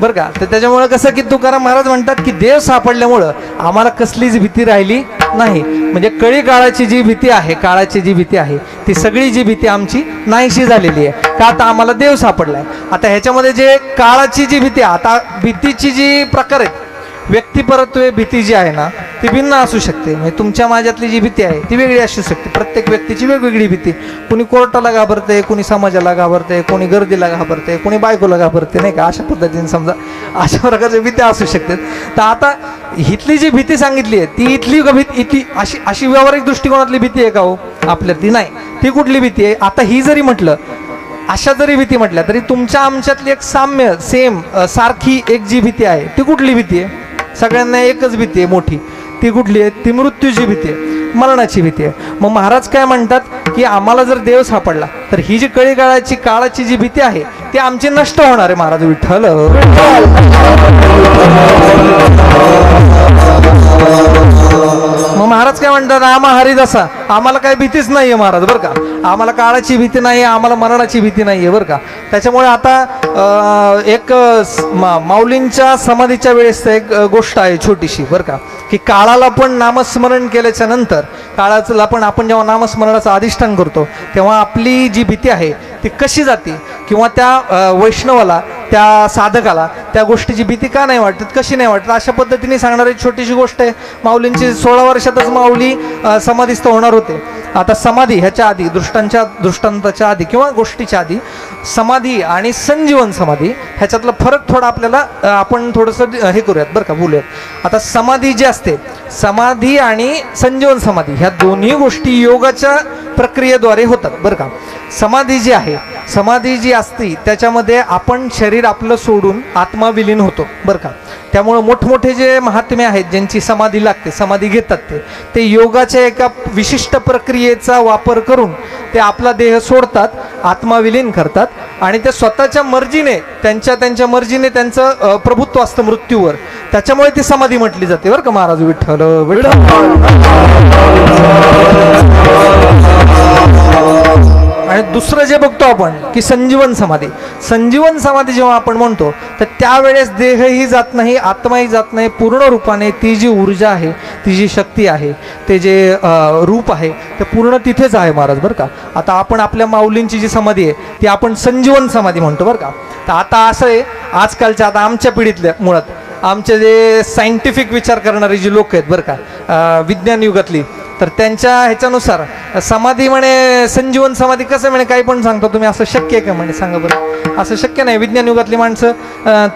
बरं का. तर त्याच्यामुळं कसं की तुकाराम महाराज म्हणतात की देव सापडल्यामुळं आम्हाला कसलीच भीती राहिली नाही. म्हणजे कळी काळाची जी भीती आहे, काळाची जी भीती आहे, ती सगळी जी भीती आमची नाहीशी झालेली आहे. का आता आम्हाला देव सापडलाय. आता ह्याच्यामध्ये जे काळाची जी भीती आहे, आता भीतीची जी प्रकार आहेत, व्यक्तिपरत्वे भीती जी आहे ना ती भिन्न असू शकते. म्हणजे तुमच्या माझ्यातली जी भीती आहे ती वेगळी असू शकते. प्रत्येक व्यक्तीची वेगवेगळी भीती. कुणी कोर्टाला घाबरते, कुणी समाजाला घाबरते, कोणी गर्दीला घाबरते, कोणी बायकोला घाबरते, नाही का. अशा पद्धतीने समजा अशा प्रकारच्या भीत्या असू शकतात. तर आता इथली जी भीती सांगितली आहे ती इथली भीती, इथली अशी अशी व्यावहारिक दृष्टिकोनातली भीती आहे का हो आपल्या? ती नाही. ती कुठली भीती आहे? आता ही जरी म्हटलं, अशा जरी भीती म्हटल्या तरी तुमच्या आमच्यातली एक साम्य सेम सारखी एक जी भीती आहे ती कुठली भीती आहे? सगळ्यांना एकच भीती आहे मोठी. ती कुठली आहे? ती मृत्यूची भीती आहे, मरणाची भीती आहे. मग महाराज काय म्हणतात की आम्हाला जर देव सापडला तर ही जी काळाची जी भीती आहे ती आमची नष्ट होणार आहे. महाराज विठ्ठल. मग महाराज काय म्हणतात, आम्हा हरिदासा आम्हाला काही भीतीच नाहीये महाराज, बरं का. आम्हाला काळाची भीती नाही, आम्हाला मरणाची भीती नाहीये, बरं का. त्याच्यामुळे आता एक माऊलींच्या समाधीच्या वेळेस एक गोष्ट आहे छोटीशी, बरं का, की काळाला पण नामस्मरण केल्याच्या नंतर काळाला पण आपण जेव्हा नामस्मरणाचं अधिष्ठान करतो तेव्हा आपली जी भीती आहे ती कशी जाते, किंवा त्या वैष्णवाला, त्या साधकाला त्या गोष्टीची भीती का नाही वाटत, कशी नाही वाटत, अशा पद्धतीने सांगणारी छोटीशी गोष्ट आहे. माऊलींची 16 वर्षातच माऊली समाधीस्थ होणार होते. आता समाधी ह्याच्या आधी, दृष्टांताच्या आधी किंवा गोष्टीच्या आधी समाधी आणि संजीवन समाधी ह्याच्यातला फरक थोडा आपल्याला आपण थोडंसं हे करूयात, बरं का, बोलूयात. आता समाधी जी असते, समाधी आणि संजीवन समाधी ह्या दोन्ही गोष्टी योगाच्या प्रक्रियेद्वारे होतात, बरं का. समाधी जी आहे, समाधी जी असते त्याच्यामध्ये आपण शरीर आपलं सोडून आत्मा विलीन होतो, बरं का. त्यामुळं मोठमोठे जे महात्मे आहेत ज्यांची समाधी लागते, समाधी घेतात, ते योगाच्या एका विशिष्ट प्रक्रियेचा वापर करून ते आपला देह सोडतात, आत्मा विलीन करतात आणि ते स्वतःच्या मर्जीने, त्यांच्या मर्जीने त्यांचं प्रभुत्व असतं मृत्यूवर. त्याच्यामुळे ती समाधी म्हटली जाते, बरं का. महाराज विठ्ठल. आणि दुसरं जे बघतो आपण की संजीवन समाधी. संजीवन समाधी जेव्हा आपण म्हणतो तर त्यावेळेस देहही जात नाही, आत्माही जात नाही. पूर्ण रूपाने ती जी ऊर्जा आहे, ती जी शक्ती आहे, ते जे रूप आहे ते पूर्ण तिथेच आहे महाराज, बरं का. आता आपण आपल्या माऊलींची जी समाधी आहे ती आपण संजीवन समाधी म्हणतो, बरं का. तर आता असं आहे आजकालच्या, आता आमच्या पिढीतल्या मुळात आमचे जे सायंटिफिक विचार करणारे जी लोक आहेत, बरं का, विज्ञान युगातली, तर त्यांच्या ह्याच्यानुसार समाधी म्हणे, संजीवन समाधी कसं म्हणे, काही पण सांगता तुम्ही, असं शक्य आहे का म्हणे, सांगा बरं. असं शक्य नाही. विज्ञान युगातली माणसं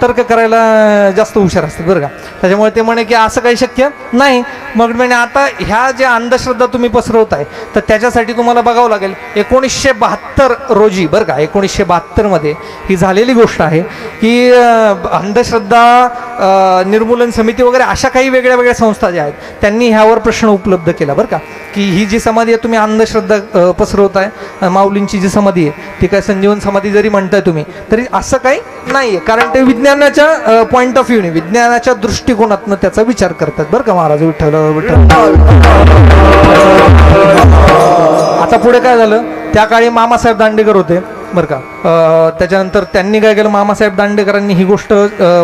तर्क करायला जास्त हुशार असतात, बरं का. त्याच्यामुळे ते म्हणे की असं काही शक्य नाही. मग म्हणे आता ह्या ज्या अंधश्रद्धा तुम्ही पसरवताय तर त्याच्यासाठी तुम्हाला बघावं लागेल 1972 रोजी, बरं का, 1972 मध्ये ही झालेली गोष्ट आहे की अंधश्रद्धा निर्मूलन समिती वगैरे अशा काही वेगळ्या संस्था ज्या आहेत त्यांनी ह्यावर प्रश्न उपलब्ध केला, बरं का, की ही जी समाधी आहे तुम्ही अंधश्रद्धा पसरवताय, माऊलींची जी समाधी आहे ती काय संजीवन समाधी जरी म्हणताय तुम्ही तरी असं काही नाहीये, कारण ते विज्ञानाच्या पॉइंट ऑफ व्ह्यूने, विज्ञानाच्या दृष्टिकोनातनं त्याचा विचार करतात, बरं का. महाराज विठ्ठल. आता पुढे काय झालं, त्या काळी मामासाहेब दांडेकर होते, बरं का. त्याच्यानंतर त्यांनी काय केलं, मामासाहेब दांडेकरांनी ही गोष्ट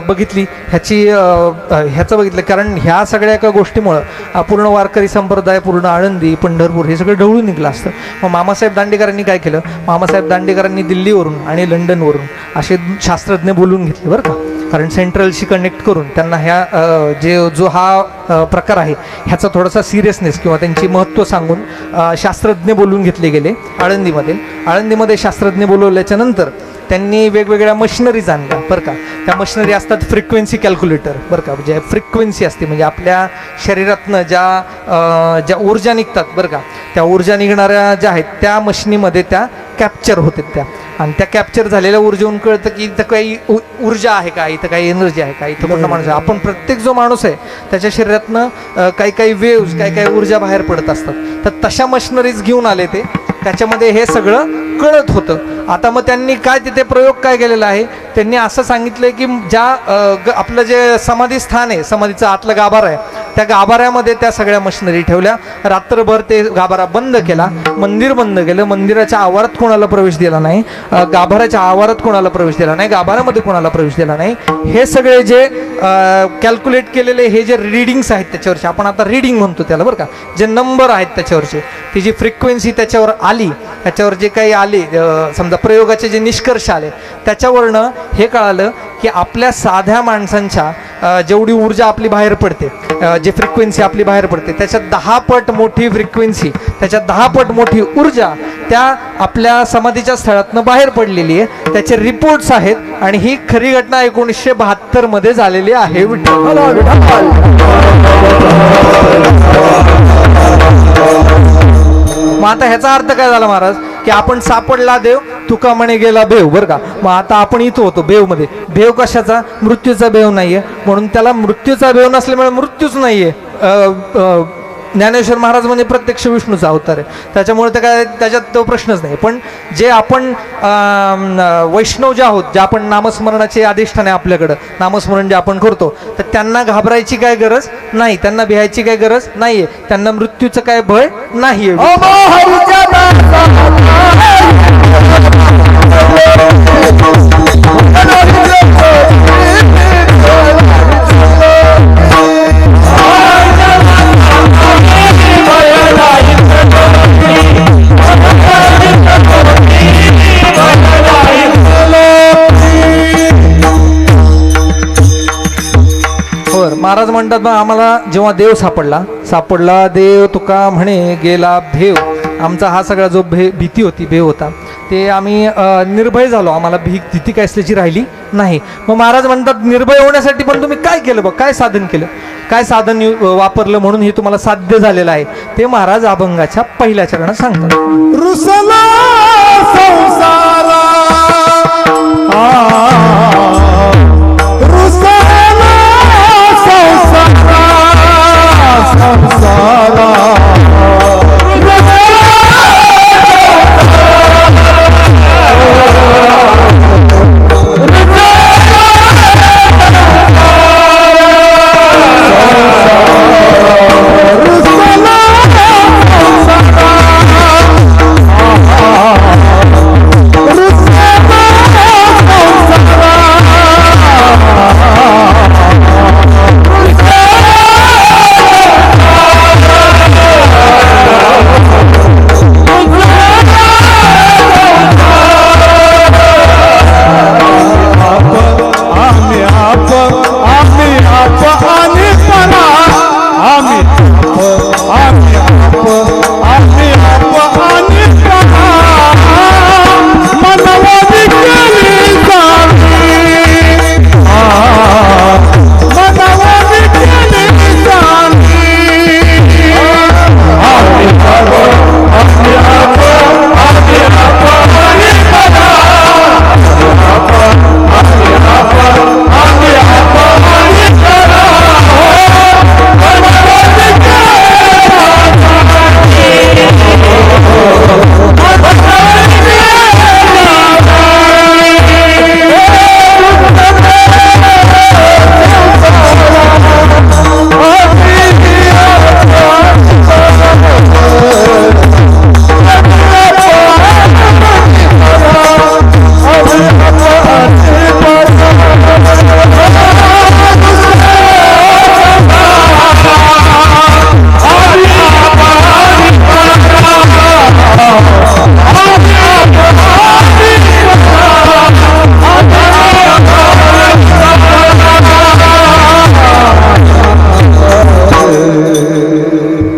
बघितली, ह्याचं बघितलं, कारण ह्या सगळ्या एका गोष्टीमुळं पूर्ण वारकरी संप्रदाय, पूर्ण आळंदी, पंढरपूर हे सगळं ढवळून निघलं असतं. मग मामासाहेब दांडेकरांनी काय केलं, मामासाहेब दांडेकरांनी दिल्लीवरून आणि लंडनवरून असे शास्त्रज्ञ बोलून घेतले, बरं का, कारण सेंट्रलशी कनेक्ट करून त्यांना ह्या जो हा प्रकार आहे ह्याचा थोडासा सिरियसनेस किंवा त्यांची महत्त्व सांगून शास्त्रज्ञ बोलून घेतले गेले आळंदीमध्ये शास्त्रज्ञ बोलवल्याच्या नंतर त्यांनी वेगवेगळ्या मशिनरीज आणल्या, बरं का. त्या मशिनरी असतात फ्रिक्वेन्सी कॅल्क्युलेटर, बरं का, जे फ्रिक्वेन्सी असते म्हणजे आपल्या शरीरातनं ज्या ऊर्जा निघतात, बरं का, त्या ऊर्जा निघणाऱ्या ज्या आहेत त्या मशिनीमध्ये त्या कॅप्चर होते त्या, आणि त्या कॅप्चर झालेल्या ऊर्जेवरून कळतं की इथं काही ऊर्जा आहे का, इथं काही एनर्जी आहे का, इथं कोणता माणूस आहे. आपण प्रत्येक जो माणूस आहे त्याच्या शरीरातनं काही वेव्स, काही ऊर्जा बाहेर पडत असतात. तर तशा मशिनरीज घेऊन आले ते, त्याच्यामध्ये हे सगळं कळत होतं. आता मग त्यांनी काय तिथे प्रयोग काय केलेला आहे, त्यांनी असं सांगितलंय की ज्या आपलं जे समाधी स्थान आहे, समाधीचा आतलं गाभार आहे त्या गाभाऱ्यामध्ये त्या सगळ्या मशिनरी ठेवल्या. रात्रभर ते गाभारा बंद केला, मंदिर बंद केलं. मंदिराच्या आवारात कोणाला प्रवेश दिला नाही, गाभाऱ्याच्या आवारात कोणाला प्रवेश दिला नाही, गाभाऱ्यामध्ये कोणाला प्रवेश दिला नाही. हे सगळे जे कॅल्क्युलेट केलेले हे जे रीडिंग्स आहेत त्याच्यावरचे, आपण आता रीडिंग म्हणतो त्याला बरं का, जे नंबर आहेत त्याच्यावरचे, ती जी फ्रिक्वेन्सी त्याच्यावर आली, त्याच्यावर जे काही आले समजा प्रयोगाचे जे निष्कर्ष आले त्याच्यावरनं हे कळालं की आपल्या साध्या माणसांच्या जेवढी ऊर्जा आपली बाहेर पडते, जे फ्रिक्वेन्सी आपली बाहेर पडते त्याच्यात 10 पट मोठी फ्रिक्वेन्सी, त्याच्यात 10 पट मोठी ऊर्जा त्या आपल्या समाधीच्या स्थळातनं बाहेर पडलेली आहे. त्याचे रिपोर्ट्स आहेत आणि ही खरी घटना 1972 मध्ये झालेली आहे. मग आता ह्याचा अर्थ काय झाला महाराज, की आपण सापडला देव, तुका म्हणे गेला बेव, बरं का. मग आता आपण इथं होतो बेव मध्ये. बेव कशाचा? मृत्यूचा बेव नाहीये, म्हणून त्याला मृत्यूचा बेव नसल्यामुळे मृत्यूच नाहीये. ज्ञानेश्वर महाराज म्हणजे प्रत्यक्ष विष्णूचा अवतार आहे, त्याच्यामुळे ते काय त्याच्यात तो प्रश्नच नाही. पण जे आपण वैष्णव जे आहोत, जे आपण नामस्मरणाचे अधिष्ठान आहे आपल्याकडं, नामस्मरण जे आपण करतो, तर त्यांना घाबरायची काय गरज नाही, त्यांना भिहायची काय गरज नाहीये, त्यांना मृत्यूचं काय भय नाहीये. महाराज म्हणतात मग आम्हाला जेव्हा देव सापडला देव, तुका म्हणे गेला भेव. आमचा हा सगळा जो भीती होती, भेव होता, ते आम्ही निर्भय झालो, आम्हाला भीती काय असल्याची राहिली नाही. मग महाराज म्हणतात निर्भय होण्यासाठी पण तुम्ही काय केलं बघ, काय साधन केलं, काय साधन वापरलं म्हणून हे तुम्हाला साध्य झालेलं आहे. ते महाराज अभंगाच्या पहिल्या चरणात सांगतात. रुसला संसारा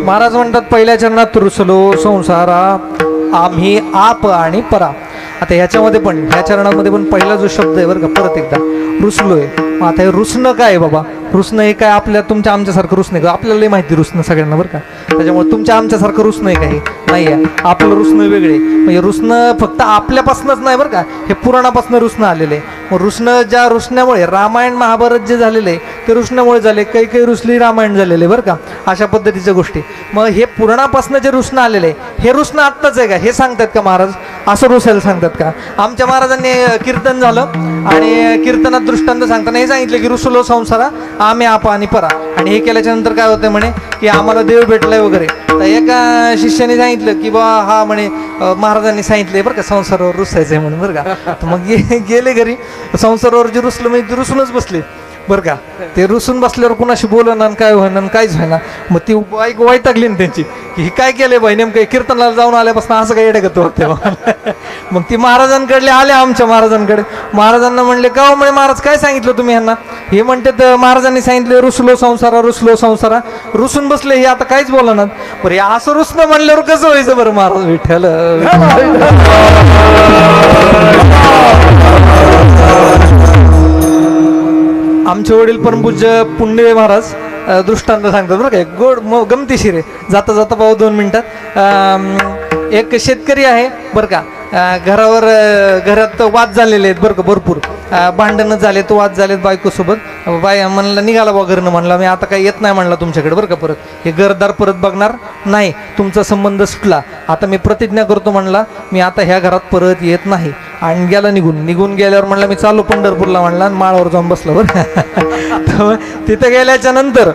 महाराज म्हणतात पहिल्या चरणात रुसलो संसारा आम्ही आप आणि परा. आता ह्याच्यामध्ये पण ह्या चरणामध्ये पण पहिला जो शब्द आहे बरं का, परत एकदा रुसलोय. मग आता हे रुसणं काय आहे बाबा? रुसणं हे काय आपल्या तुमच्या आमच्यासारखं रुसणं का? आपल्यालाही माहिती रुसणं सगळ्यांना बरं का, त्याच्यामुळे तुमच्या आमच्यासारखं रुसणं आहे काही नाही आहे. आपलं रुसणं वेगळे, म्हणजे रुसणं फक्त आपल्यापासूनच नाही बरं का, हे पुराणापासून रुसणं आलेलं आहे. मग रुसणं ज्या रुसण्यामुळे रामायण महाभारत जे झालेलं आहे ते रुसण्यामुळे झाले, काही काही रुसली रामायण झालेले बरं का, अशा पद्धतीच्या गोष्टी. मग हे पुराणापासून जे रुसणं आलेलं आहे हे रुसणं आत्ताच आहे का हे सांगतात का महाराज? असं रुसायला सांगतात का? आमच्या महाराजांनी कीर्तन झालं आणि कीर्तनात दृष्टांत सांगताना हे सांगितलं की रुसलो संसारा आम्ही आपा आणि परा. आणि हे केल्याच्या नंतर काय होतं म्हणे की आम्हाला देव भेटलाय वगैरे. तर एका शिष्याने सांगितलं की बा हा म्हणे महाराजांनी सांगितलंय बरं का संसारावर रुसायचंय म्हणून बरं का. तर मग गेले घरी, संसारावर जे रुसलं म्हणजे ते रुसूनच बसले बरं का. ते रुसून बसल्यावर कुणाशी बोलणार काय होणार काहीच व्हायना. मग ती बाईक वैतागली ना त्यांची की हे काय केलंय बाई नेमकं कीर्तनाला जाऊन आल्यापासून असं काय येडगत होते. मग ती महाराजांकडले आले आमच्या महाराजांकडे. महाराजांना म्हणले का हो म्हणे महाराज काय सांगितलं तुम्ही ह्यांना? हे म्हणते तर महाराजांनी सांगितले रुसलो संसारा रुसलो संसारा. रुसून बसले हे आता काहीच बोलणार. बरं असं रुसणं म्हणल्यावर कसं व्हायचं बरं महाराज विठ्ठल. आमचे वडील परमपूज्य पुण्य महाराज दृष्टांत सांगतात बरं का. गोड गमतीशीर आहे. जाता जाता भाऊ 2 मिनिटात. एक शेतकरी आहे बरं का. घरात वाद झालेले आहेत बरं का, भरपूर भांडणं झालेत, वाद झालेत बायकोसोबत. बाय म्हणला निघाला बा घरनं, म्हणला मी आता काही येत नाही म्हणला तुमच्याकडे बरं का, परत हे घरदार परत बघणार नाही, तुमचा संबंध सुटला, आता मी प्रतिज्ञा करतो म्हणला मी आता ह्या घरात परत येत नाही. आणि गेला निघून गेल्यावर म्हणला मी चालू पंढरपूरला म्हणला आणि माळावर जाऊन बसलो बरं. तिथं गेल्याच्या नंतर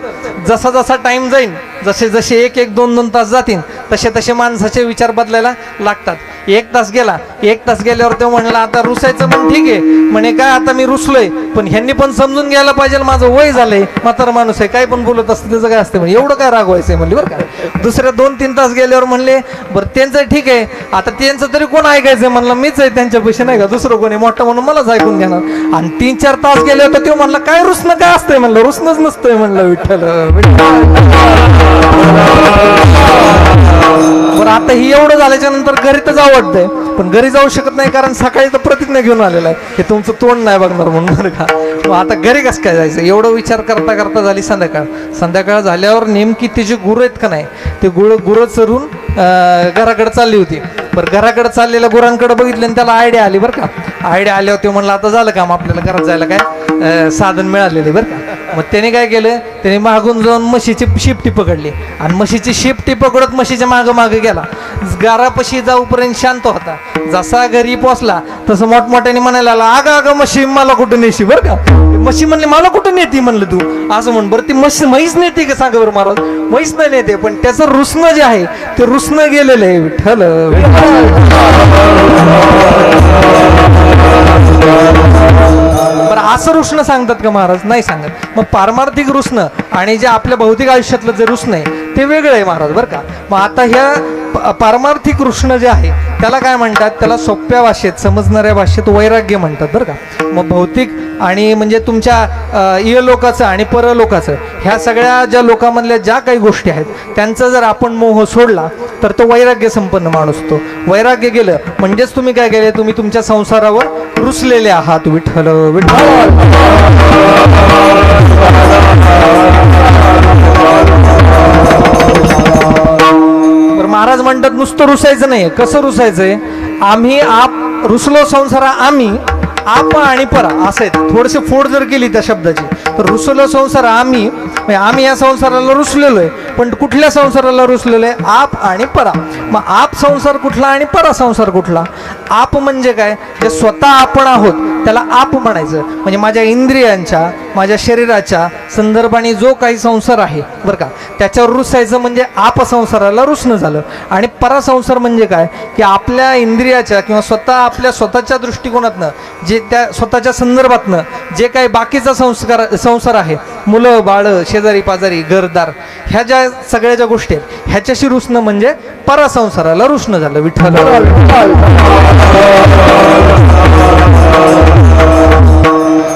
जसा जसा टाइम जाईल, जसे जसे 1-2 तास जातील तसे तसे माणसाचे विचार बदलायला लागतात. 1 तास गेला, 1 तास गेल्यावर तो म्हणला आता रुसायचं पण ठीक आहे म्हणे, काय आता मी रुसलोय पण ह्यांनी पण समजून घ्यायला पाहिजे माझं वय झालंय, म्हातारा माणूस आहे, काय पण बोलत असतं त्याचं काय असते म्हणजे एवढं काय रागवायचंय म्हणले बरं का. दुसऱ्या 2-3 तास गेल्यावर म्हणले बरं त्यांचं ठीक आहे, आता त्यांचं तरी कोण ऐकायचंय म्हणलं मीच आहे त्यांच्यापेक्षा नाही का, दुसरं कोणी मोठं म्हणून मलाच ऐकून घेणार. आणि 3-4 तास गेल्यावर तर तो म्हणला काय रुसणं काय असतंय म्हणलं, रुसणंच नसतंय म्हणलं विठ्ठल. बरं आता ही एवढं झाल्याच्या नंतर घरी तर जाऊ वाटतंय पण घरी जाऊ शकत नाही, कारण सकाळी तर प्रतिज्ञा घेऊन आलेला आहे की तुमचं तोंड नाही बघणार म्हणून बरं का. मग आता घरी कसं काय जायचं एवढं विचार करता करता झाली संध्याकाळ झाल्यावर नेमकी तिची गुरं आहेत का नाही ते गुरं चरून घराकडे चालली होती. बरं घराकडे चाललेल्या गुरांकडे बघितलं आणि त्याला आयडिया आली बरं का. आयडिया आल्यावर ते म्हणलं आता झालं काम, आपल्याला घरात जायला काय साधन मिळालेले बरं का. मग त्याने काय केलं, त्याने मागून जाऊन म्हशीची शिपटी पकडली आणि म्हशीची शिपटी पकडत म्हशीच्या मागं गेला. गारापाशी जाऊपर्यंत शांत होता. जसा घरी पोचला तसं मोठमोठ्याने म्हणायला लागला अगं म्हशी मला कुठं नेशी बरं का. म्हशी म्हणले मला कुठं नेती म्हणलं तू असं म्हण. बरं ती म्हैस नेते का सांगा बरं महाराज, म्हैस नाही नेते पण त्याचं रुसणं जे आहे ते रुसणं गेलेलं आहे विठ्ठल. बरं असं रुसणं सांगतात का महाराज? नाही सांगत. मग पारमार्थिक रुसणं आणि जे आपल्या भौतिक आयुष्यातलं जे रुसणं आहे ते वेगळं आहे महाराज बरं का. मग आता ह्या पारमार्थिक रुसणं जे आहे त्याला काय म्हणतात, त्याला सोप्या भाषेत समजणाऱ्या भाषेत वैराग्य म्हणतात बरं का. मग भौतिक आणि म्हणजे तुमच्या इहलोकाचं आणि परलोकाचं ह्या सगळ्या ज्या लोकांमधल्या ज्या काही गोष्टी आहेत त्यांचा जर आपण मोह सोडला तर तो वैराग्य संपन्न माणूस तो. वैराग्य गेलं म्हणजेच तुम्ही काय केले, तुम्ही तुमच्या संसारावर रुसलेले आहात विठ्ठल विठ्ठल. महाराज म्हणतात नुसतं रुसायचं नाही, कसं रुसायचंय, आम्ही आप रुसलो संसारा आम्ही आप आणि परा असं आहे. थोडेसे फोड जर केली त्या शब्दाची तर रुसलो संसार आम्ही या संसाराला रुसलेलो आहे, पण कुठल्या संसाराला रुसलेलो आहे, आप आणि परा. मग आप संसार कुठला आणि परा संसार कुठला? आप म्हणजे काय, जे स्वतः आपण आहोत त्याला आप म्हणायचं. म्हणजे माझ्या इंद्रियांच्या माझ्या शरीराच्या संदर्भाने जो काही संसार आहे बरं का त्याच्यावर रुसायचं म्हणजे आप संसाराला रुसणं झालं. आणि परसंसार म्हणजे काय की आपल्या इंद्रियाच्या किंवा आपल्या स्वतःच्या दृष्टिकोनातनं जे त्या स्वतःच्या संदर्भातनं जे काही बाकीचा संसार आहे, मुलं बाळं शेजारी पाजारी घरदार ह्या ज्या सगळ्या ज्या गोष्टी आहेत ह्याच्याशी रुसणं म्हणजे परसंसाराला रुसणं झालं विठ्ठल.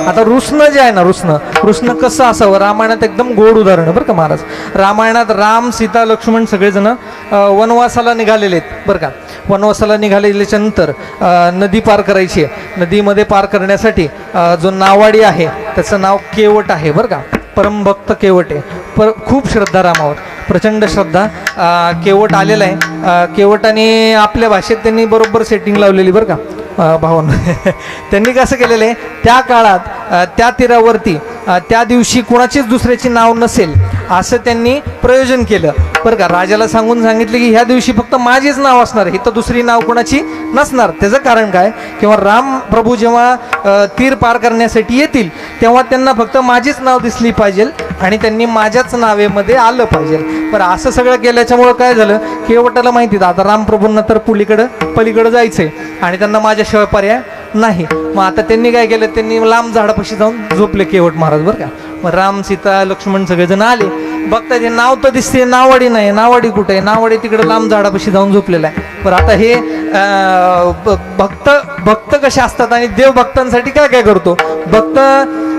आता रुसणं जे आहे ना रुसणं कसं असावं, रामायणात एकदम गोड उदाहरण बरं का महाराज. रामायणात राम सीता लक्ष्मण सगळेजण वनवासाला निघालेले आहेत बरं का. वनवासाला निघालेल्याच्या नंतर नदी पार करायची आहे. नदीमध्ये पार करण्यासाठी जो नावाडी आहे त्याचं नाव केवट आहे बरं का. परमभक्त केवट आहे, खूप श्रद्धा रामावर, प्रचंड श्रद्धा. केवट आलेला आहे. केवटाने आपल्या भाषेत त्यांनी बरोबर सेटिंग लावलेली बरं का. भावांनो त्यांनी कसं केलेलं आहे, त्या काळात त्या तीरावरती त्या दिवशी कुणाचीच दुसऱ्याची नाव नसेल असं त्यांनी प्रयोजन केलं बरं का. राजाला सांगितलं की ह्या दिवशी फक्त माझीच नाव असणार, ही तर दुसरी नाव कोणाची नसणार. त्याचं कारण काय, किंवा राम प्रभू जेव्हा तीर पार करण्यासाठी येतील तेव्हा त्यांना फक्त माझीच नाव दिसली पाहिजे आणि त्यांनी माझ्याच नावेमध्ये आलं पाहिजे. बरं, असं सगळं केल्याच्यामुळं काय झालं, केवटाला माहिती आता रामप्रभूंना तर पलीकडं जायचंय आणि त्यांना माझ्याशिवाय पर्याय नाही. मग आता त्यांनी काय केलं, त्यांनी लांब झाडापाशी जाऊन झोपले केवट महाराज बरं का. मग राम, सीता, लक्ष्मण सगळेजण आले, बघता ते नाव तर दिसते, नावाडी नाही, नावाडी कुठे आहे, नावाडी तिकडे लांब झाडापाशी जाऊन झोपलेला आहे. बरं, आता हे भक्त कसे असतात आणि देव भक्तांसाठी काय काय करतो,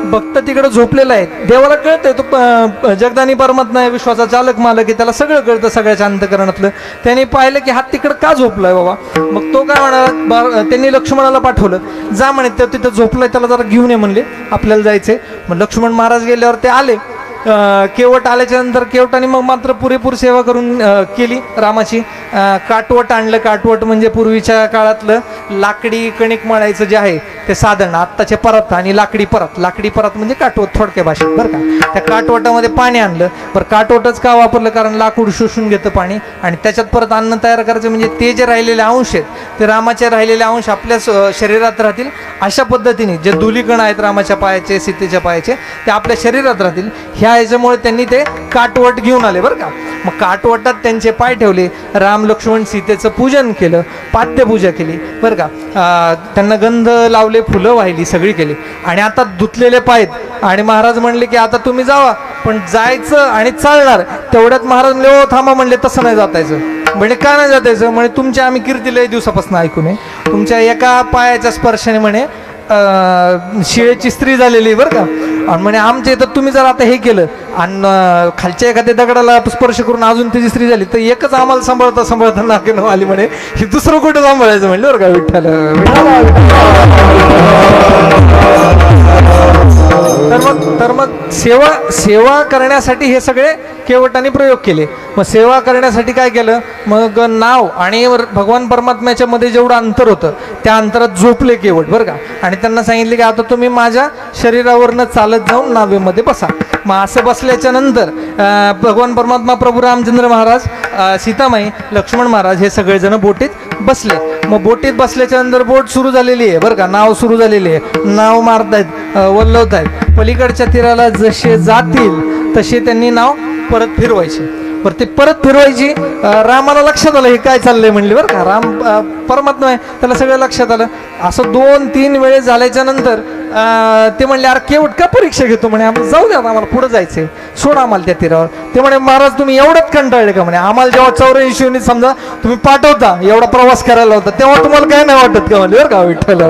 भक्त तिकडे झोपलेला आहे, देवाला कळतंय तो जगदानी परमात्मा आहे, विश्वाचा चालक मालक आहे, त्याला सगळं कळतं सगळ्याच्या अंतकरणातलं. त्याने पाहिलं की हात तिकडं का झोपलाय बाबा. मग तो काय म्हणाला, त्यांनी लक्ष्मणाला पाठवलं, जा म्हणे तो तिथं झोपलाय, त्याला जरा घेऊन ये म्हणले, आपल्याला जायचंय. मग लक्ष्मण महाराज गेल्यावर ते आले. केवट आल्याच्या नंतर केवटाने मग मात्र पुरेपूर सेवा करून केली रामाची. काटवट आणलं. काटवट म्हणजे पूर्वीच्या काळातलं लाकडी कणिक मळायचं जे आहे ते साधन, आत्ताचे परत आणि लाकडी परत म्हणजे काटवट थोडक्या भाषेत बरं का. त्या काटवटामध्ये पाणी आणलं. बरं, काटवटच का वापरलं, कारण लाकूड शोषून घेतं पाणी आणि त्याच्यात परत अन्न तयार करायचं, म्हणजे ते जे राहिलेले अंश आहेत ते रामाचे राहिलेले अंश आपल्या शरीरात राहतील. अशा पद्धतीने जे धुलीकण आहेत रामाच्या पायाचे, सीतेच्या पायाचे, ते आपल्या शरीरात राहतील. ह्याच्यामुळे त्यांनी ते काटवट घेऊन आले बरं का. मग काटवटात त्यांचे पाय ठेवले, राम लक्ष्मण सीतेचं पूजन केलं, पाद्यपूजा केली बरं का. त्यांना गंध लावले, फुलं वाहिली, सगळी केली आणि आता धुतलेले पाय. आणि महाराज म्हणले की आता तुम्ही जावा, पण जायचं आणि चालणार. तेवढ्यात महाराज म्हणले, ओ थांबा म्हणले, तसं नाही जातायचं. म्हणजे का नाही जातायचं, म्हणे तुमच्या आम्ही कीर्ती लय दिवसापासून ऐकून आहे, तुमच्या एका पायाच्या स्पर्शाने म्हणे शिळेची स्त्री झालेली बरं का. आणि म्हणे आमच्या इथं तुम्ही जर आता हे केलं आणि खालच्या एखाद्या दगडाला स्पर्श करून अजून त्याची स्त्री झाली तर एकच आम्हाला सांभाळता नाके आली म्हणे, हे दुसरं कुठं सांभाळायचं म्हणलं बरं का. विठ्ठल तर मग सेवा करण्यासाठी हे सगळे केवटाने प्रयोग केले. मग सेवा करण्यासाठी काय केलं, मग नाव आणि भगवान परमात्म्याच्या मध्ये जेवढं अंतर होतं त्या अंतरात झोपले केवट बरं का. आणि त्यांना सांगितले की आता तुम्ही माझ्या शरीरावरनं चालत जाऊन नावेमध्ये बसा. मग असं बसल्याच्या नंतर भगवान परमात्मा, प्रभू रामचंद्र महाराज, सीतामाई, लक्ष्मण महाराज हे सगळेजण बोटीत बसले. मग बोटीत बसल्याच्या नंतर बोट सुरू झालेली आहे बरं का, नाव सुरू झालेली आहे, नाव मारतायत, वल्लवतायत. पलीकडच्या तीराला जसे जातील तसे त्यांनी नाव परत फिरवायचे. बरं, ते परत फिरवायची. रामाला लक्षात आलं हे काय चाललंय म्हणले बरं का. राम परमात्मा आहे, त्याला सगळं लक्षात आलं. असं 2-3 वेळेस झाल्याच्या नंतर ते म्हणले, अरे केवट का परीक्षा घेतो म्हणे, आम्हाला जाऊ द्या, आम्हाला पुढे जायचंय, सोडा आम्हाला त्या तीरावर. ते म्हणे, महाराज तुम्ही एवढंच कंटाळले का म्हणे, आम्हाला जेव्हा 84 युनिट समजा तुम्ही पाठवता, एवढा प्रवास करायला होता, तेव्हा तुम्हाला काय नाही वाटत का म्हणले बरं का. विठ्ठल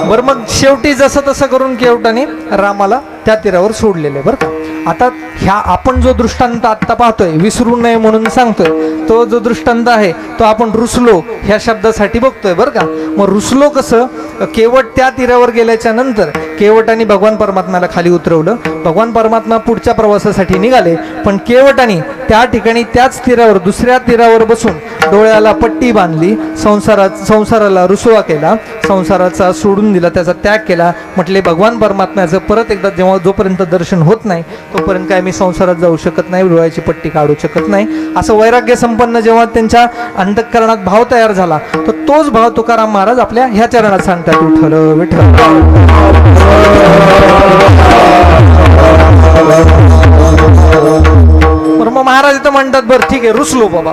बरं, मग शेवटी जसं तसं करून केवटाने रामाला त्या तीरावर सोडलेलं आहे बरं का. आता ह्या आपण जो दृष्टांत आत्ता पाहतोय, विसरू नये म्हणून सांगतोय, तो जो दृष्टांत आहे तो आपण रुसलो ह्या शब्दासाठी बघतोय बरं का. मग रुसलो कसं, केवट त्या तीरावर गेल्याच्या नंतर केवटाने भगवान परमात्म्याला खाली उतरवलं. भगवान परमात्मा पुढच्या प्रवासासाठी निघाले, पण केवटाने त्या ठिकाणी त्याच तीरावर दुसऱ्या तीरावर बसून डोळ्याला पट्टी बांधली, संसाराला रुसवा केला, संसाराचा सोडून दिला, त्याचा त्याग केला. म्हटले भगवान परमात्म्याचं परत एकदा जेव्हा जोपर्यंत दर्शन होत नाही तोपर्यंत काय मी संसारात जाऊ शकत नाही, डोळ्याची पट्टी काढू शकत नाही. असं वैराग्य संपन्न जेव्हा त्यांच्या अंतःकरणात भाव तयार झाला, तर तोच भाव तुकाराम महाराज आपल्या ह्या चरणात सांगतात, विठ्ठल विठ्ठल. बरं, मग महाराज इथं म्हणतात, बरं ठीक आहे रुसलो बाबा,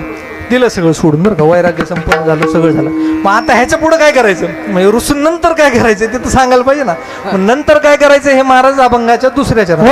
दिलं सगळं सोडून बरं का, वैराग्य संपन्न झालं, सगळं झालं. मग आता ह्याच्या पुढे काय करायचं, म्हणजे रुसून नंतर काय करायचं ते तर सांगायला पाहिजे ना. मग नंतर काय करायचं हे महाराज अभंगाच्या दुसऱ्या चरणात.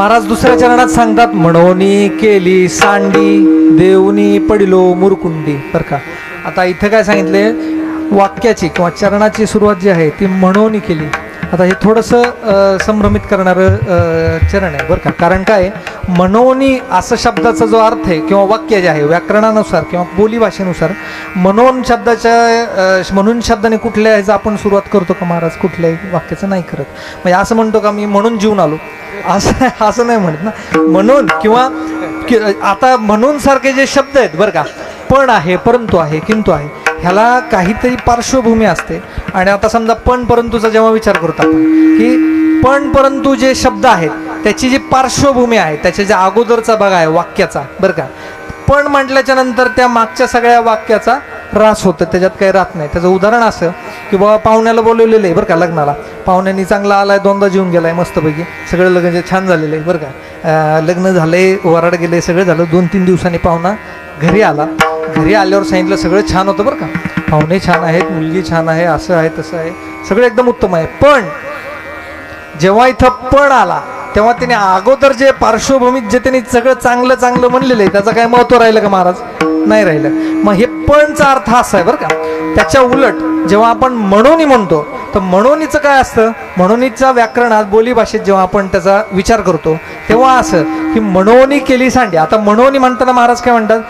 महाराज दुसऱ्या चरणात सांगतात, म्हणोनी केली सांडी देवनी पडिलो मुरकुंडी. बरं का, आता इथं काय सांगितले, वाक्याची किंवा चरणाची सुरुवात जी आहे ती म्हणोनी केली. आता हे थोडंसं संभ्रमित करणारं चरण आहे बरं का. कारण काय, मनोनी असं शब्दाचा जो अर्थ आहे किंवा वाक्य जे आहे व्याकरणानुसार किंवा बोलीभाषेनुसार मनोन शब्दाच्या म्हणून शब्दाने कुठल्या ह्याचं आपण सुरुवात करतो का महाराज? कुठल्याही वाक्याचं नाही करत. म्हणजे असं म्हणतो का मी म्हणून जीवन आलो, असं नाही म्हणत ना. म्हणून किंवा आता म्हणून सारखे जे शब्द आहेत बरं का, पण आहे, परंतु आहे, किंतु आहे, ह्याला काहीतरी पार्श्वभूमी असते. आणि आता समजा पण परंतुचा जेव्हा विचार करतो आपण, की पण परंतु जे शब्द आहेत त्याची जी पार्श्वभूमी आहे, त्याच्या ज्या अगोदरचा भाग आहे वाक्याचा बरं का, पण म्हटल्याच्या नंतर त्या मागच्या सगळ्या वाक्याचा ऱ्हास होतं, त्याच्यात काही राहत नाही. त्याचं उदाहरण असं की बाबा पाहुण्याला बोलवलेलं आहे बरं का लग्नाला, पाहुण्यांनी चांगला आलाय, दोनदा जेवून गेलाय मस्तपैकी, सगळं लग्न छान झालेलं आहे बरं का, लग्न झालंय, वराड गेले, सगळं झालं. 2-3 दिवसांनी पाहुणा घरी आला. घरी आल्यावर सांगितलं सगळं छान होतं बरं का, पाहुणे छान आहेत, मुलगी छान आहे, असं आहे तसं आहे, सगळं एकदम उत्तम आहे. पण जेव्हा इथं पण आला तेव्हा त्याने अगोदर जे पार्श्वभूमीत जे त्यांनी सगळं चांगलं चांगलं म्हणलेलं आहे त्याचं काय महत्त्व राहिलं का महाराज? नाही राहिलं. मग हे पणचा अर्थ असा आहे बरं का. त्याच्या उलट जेव्हा आपण म्हणोनी म्हणतो तर म्हणोनीचं काय असतं, म्हणोनीच्या व्याकरणात बोलीभाषेत जेव्हा आपण त्याचा विचार करतो तेव्हा असं की म्हणोनी केली सांडी. आता म्हणोनी म्हणताना महाराज काय म्हणतात,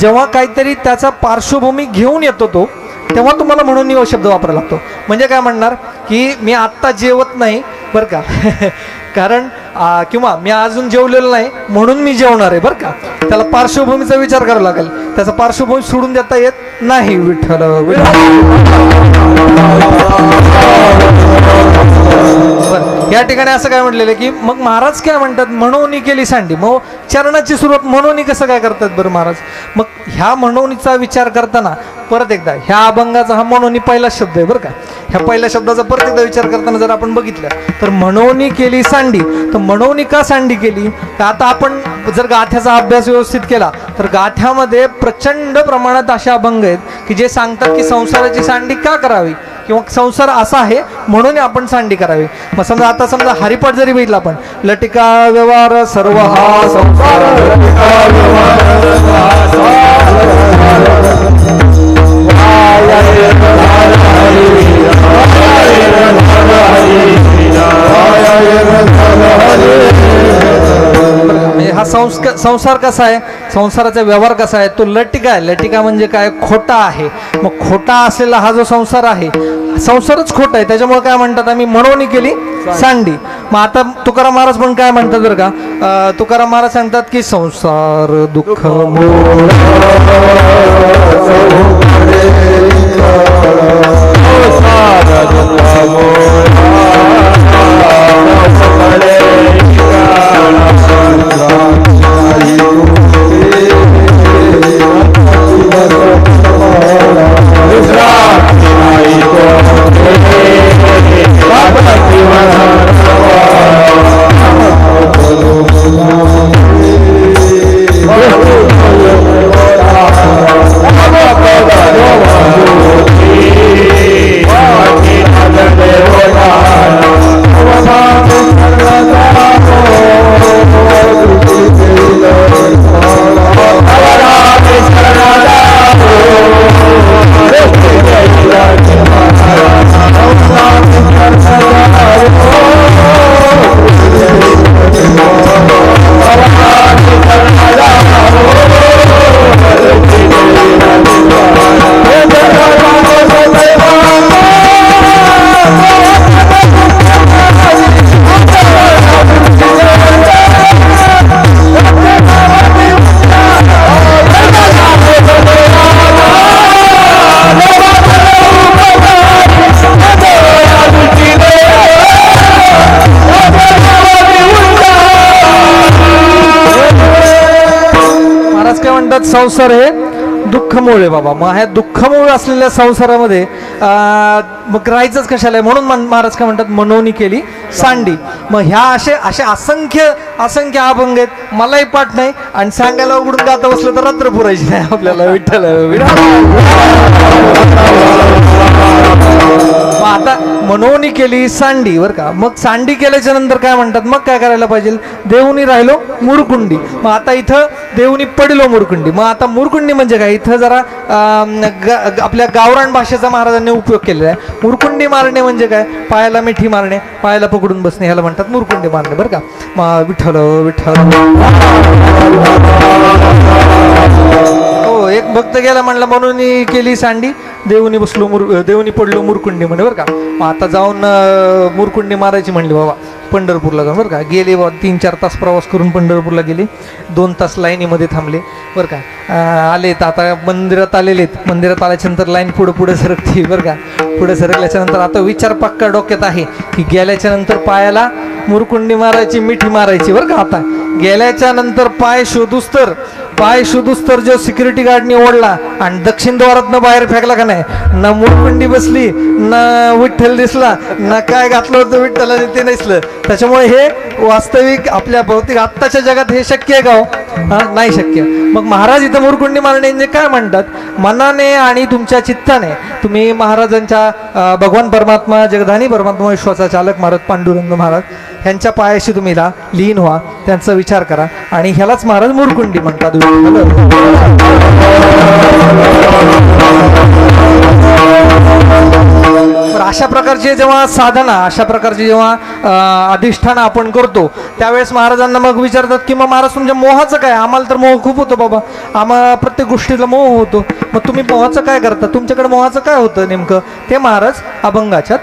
जेव्हा काहीतरी त्याचा पार्श्वभूमी घेऊन येतो तो, तेव्हा तुम्हाला म्हणून हा शब्द वापरायला लागतो. म्हणजे काय म्हणणार की मी आत्ता जेवत नाही बरं का कारण किंवा मी अजून जेवलेलं नाही म्हणून मी जेवणार आहे बरं का. त्याला पार्श्वभूमीचा विचार करावा लागेल, त्याचा पार्श्वभूमी सोडून देता येत नाही. विठ्ठल या ठिकाणी असं काय म्हटलेलं की मग महाराज काय म्हणतात, म्हणोनी केली सांडी. मग चरणाची सुरुवात म्हणोनी कसं काय करतात बरं महाराज? मग ह्या म्हणोनीचा विचार करताना परत एकदा ह्या अभंगाचा हा म्हणोनी पहिला शब्द आहे बरं का. ह्या पहिल्या शब्दाचा परत एकदा विचार करताना जर आपण बघितलं तर म्हणोनी केली सांडी, तर म्हणोनी का सांडी केली? तर आता आपण जर गाथ्याचा अभ्यास व्यवस्थित केला तर गाथ्यामध्ये प्रचंड प्रमाणात अशा अभंग आहेत की जे सांगतात की संसाराची सांडी का करावी किंवा संसार असा आहे म्हणून आपण सांडी करावी. मग समजा आता समजा हरिपाठ जरी बघितला आपण, लटिका व्यवहार सर्व हा संसार, म्हणजे हा संसार कसा आहे, संसाराचा व्यवहार कसा आहे, तो लटिका आहे. लटिका म्हणजे काय, खोटा आहे. मग खोटा असलेला हा जो संसार आहे, संसारच खोटा आहे, त्याच्यामुळे काय म्हणतात आम्ही म्हणोनी केली सांडी. मग आता तुकाराम महाराज पण काय म्हणतात बरं का, तुकाराम महाराज सांगतात की संसार दुःख संसार हे दुःखमूळ आहे बाबा. मग ह्या दुःखमूळ असलेल्या संसारामध्ये मग राहायचंच कशाला, म्हणून महाराज काय म्हणतात म्हणोनी केली सांडी. मग ह्या असे असंख्य असंख्य अभंग आहेत, मलाही पाठ नाही आणि सांगायला उघडून गाता बसलं तर रात्र पुरायची नाही आपल्याला. विठ्ठल मग आता मनोनी केली सांडी बरं का, मग सांडी केल्याच्या नंतर काय म्हणतात, मग काय करायला पाहिजे, देऊनी राहिलो मुरकुंडी. मग आता इथं देऊनी पडलो मुरकुंडी. मग आता मुरकुंडी म्हणजे काय, इथं जरा आपल्या गावरान भाषेचा महाराजांनी उपयोग केलेला आहे. मुरकुंडी मारणे म्हणजे काय, पायाला मिठी मारणे, पायाला पकडून बसणे, ह्याला म्हणतात मुरकुंडी मारणे बरं का. मग विठ्ठल विठ्ठल हो, एक भक्त गेला म्हणला म्हणून केली सांडी, देऊनी बसलो देऊनी पडलो मुरकुंडी म्हणे बरं का. मग आता जाऊन मुरकुंडी मारायची म्हणली बाबा पंढरपूरला जाऊन बरं का. गेले बाबा 3-4 तास प्रवास करून पंढरपूरला गेले, 2 तास लाईनीमध्ये थांबले बरं का. आलेत आता मंदिरात आलेलेत, मंदिरात आल्याच्यानंतर लाईन पुढे सरकते बरं का. पुढे सरकल्याच्यानंतर आता विचार पक्का डोक्यात आहे की गेल्याच्यानंतर पायाला मुरकुंडी मारायची, मिठी मारायची बरं का. आता गेल्याच्या नंतर पाय शोधूस तर जो सिक्युरिटी गार्डनी ओढला आणि दक्षिण द्वारातनं बाहेर फेकला का नाही, ना मुरकुंडी बसली, ना विठ्ठल दिसला, ना काय घातलं होतं विठ्ठलाने ते नसलं. त्याच्यामुळे हे वास्तविक आपल्या भौतिक आत्ताच्या जगात हे शक्य आहे का हो? नाही शक्य. मग महाराज इथं मुरकुंडी मारणे म्हणजे काय म्हणतात, मनाने आणि तुमच्या चित्ताने तुम्ही महाराजांच्या भगवान परमात्मा, जगधानी परमात्मा, विश्वाचा चालक महाराज पांडुरंग महाराज ह्यांच्या पायाशी तुम्ही लीन व्हा, त्यांचा विचार करा, आणि ह्यालाच महाराज मुरकुंडी म्हणतात. अशा प्रकारचे जेव्हा साधना, अशा प्रकारचे जेव्हा अधिष्ठान आपण करतो, त्यावेळेस महाराजांना मग विचारतात की मग महाराज तुमच्या मोहाचं काय, आम्हाला तर मोह खूप होतो बाबा, आम्हाला प्रत्येक गोष्टीला मोह होतो, मग तुम्ही मोहाचं काय करता, तुमच्याकडे मोहाचं काय होतं नेमकं, ते महाराज अभंगाच्या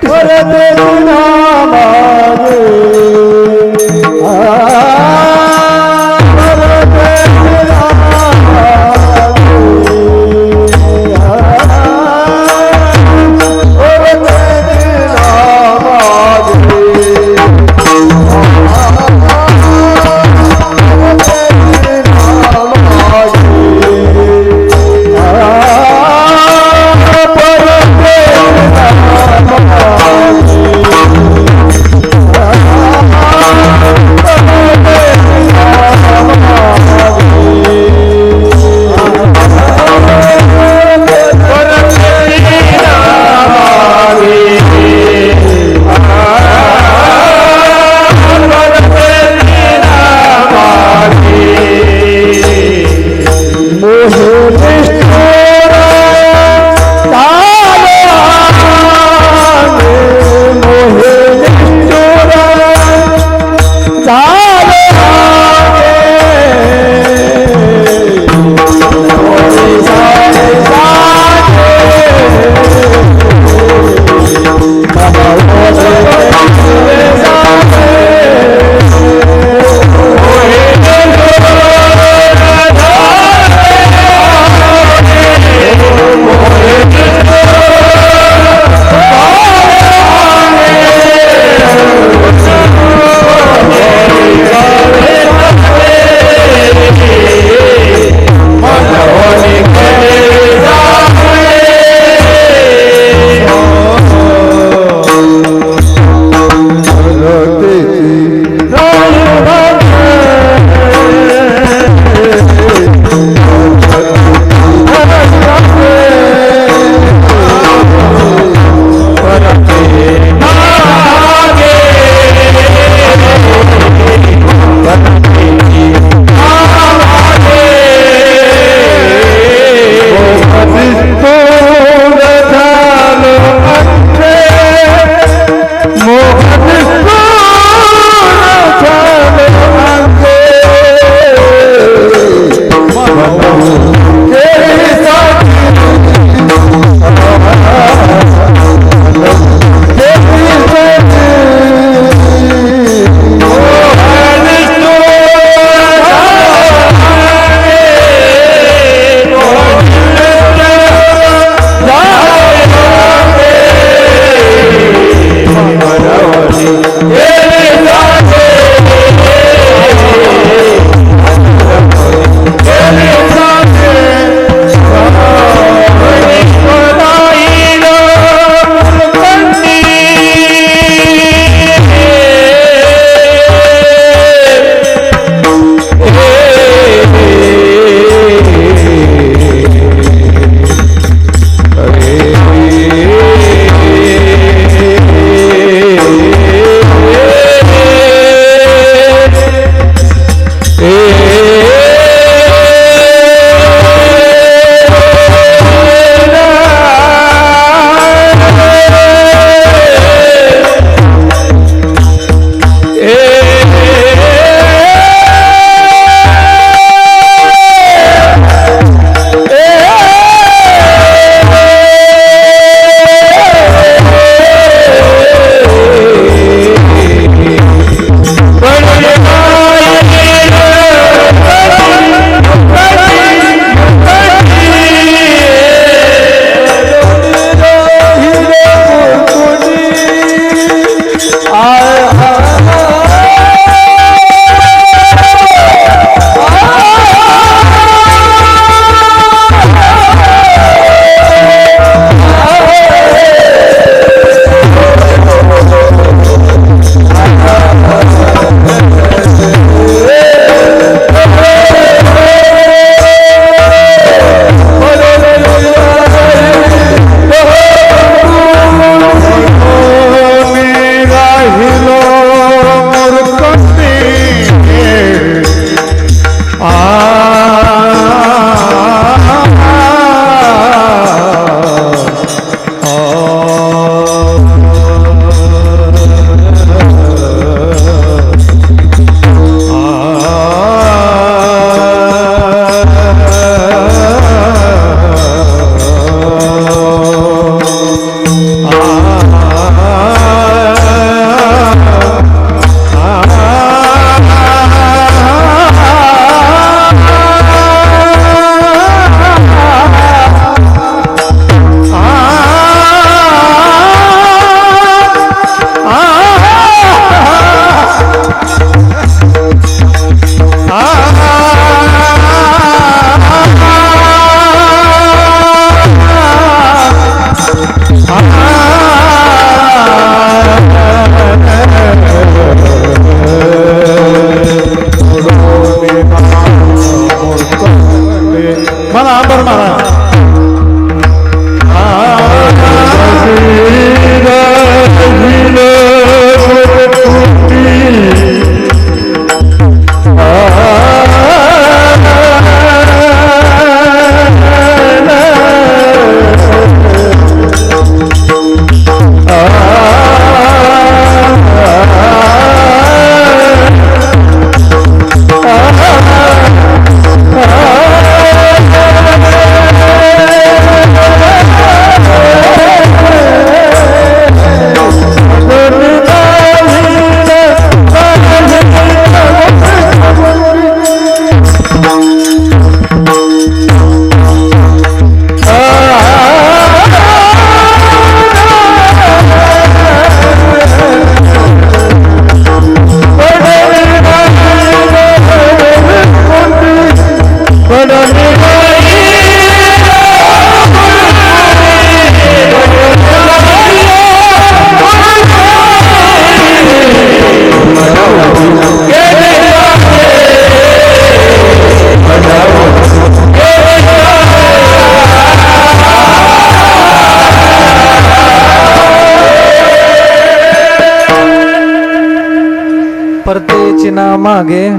परतेची ना मागे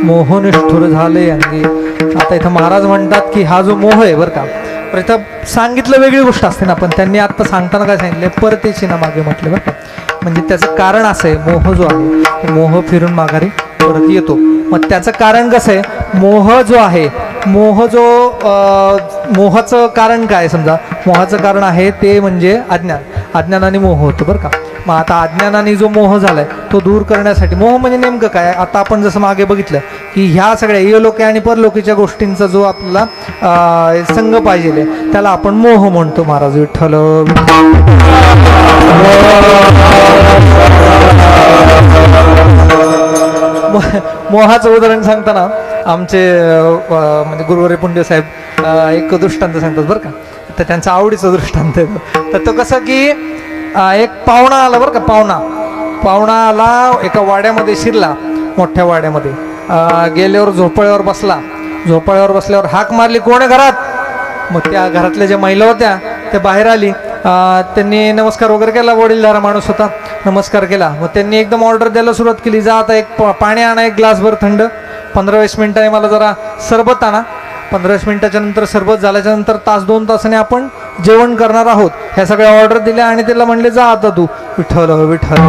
मोह निष्ठुर झाले अंगी. आता इथं महाराज म्हणतात की हा जो मोह आहे बरं का, तर इथं सांगितलं वेगळी गोष्ट असते ना, पण त्यांनी आता सांगताना काय सांगितले, परतेची ना मागे म्हटले बरं का. म्हणजे त्याचं कारण असं आहे, मोह जो आहे मोह फिरून माघारी परत येतो. मग त्याचं कारण कसं आहे, मोह जो आहे मोहाचं कारण काय, समजा मोहाचं कारण आहे ते म्हणजे अज्ञानाने मोह होतो बरं का. मग आता अज्ञानाने जो मोह झालाय तो दूर करण्यासाठी, मोह म्हणजे नेमकं काय, आता आपण जसं मागे बघितलं की ह्या सगळ्या इहलोकी आणि परलोकीच्या गोष्टींचा जो आपल्याला संग पाहिजे त्याला आपण मोह म्हणतो. महाराज विठ्ठल मोहाचं उदाहरण सांगताना आमचे म्हणजे गुरुवारी पुंडे साहेब एक दृष्टांत सांगतात बरं का. तर त्यांचा आवडीचं दृष्टांत आहे. तर तो कसं की एक पाहुणा आला बरं का. पाहुणा आला एका वाड्यामध्ये शिरला, मोठ्या वाड्यामध्ये गेल्यावर झोपाळ्यावर बसल्यावर हाक मारली, कोण आहे घरात. मग त्या घरातल्या ज्या महिला होत्या त्या बाहेर आली. त्यांनी नमस्कार वगैरे केला, वडीलधारा माणूस होता, नमस्कार केला. मग त्यांनी एकदम ऑर्डर द्यायला सुरुवात केली, जा आता एक पाणी आणा, एक ग्लासभर थंड 15-20 मिनिटांनी मला जरा सरबत आणा. 15-20 मिनिटाच्या नंतर सरबत झाल्याच्या नंतर 1-2 तासाने आपण जेवण करणार आहोत. ह्या सगळ्या ऑर्डर दिल्या आणि त्याला म्हणले जा आता तू. विठ्ठल विठ्ठल.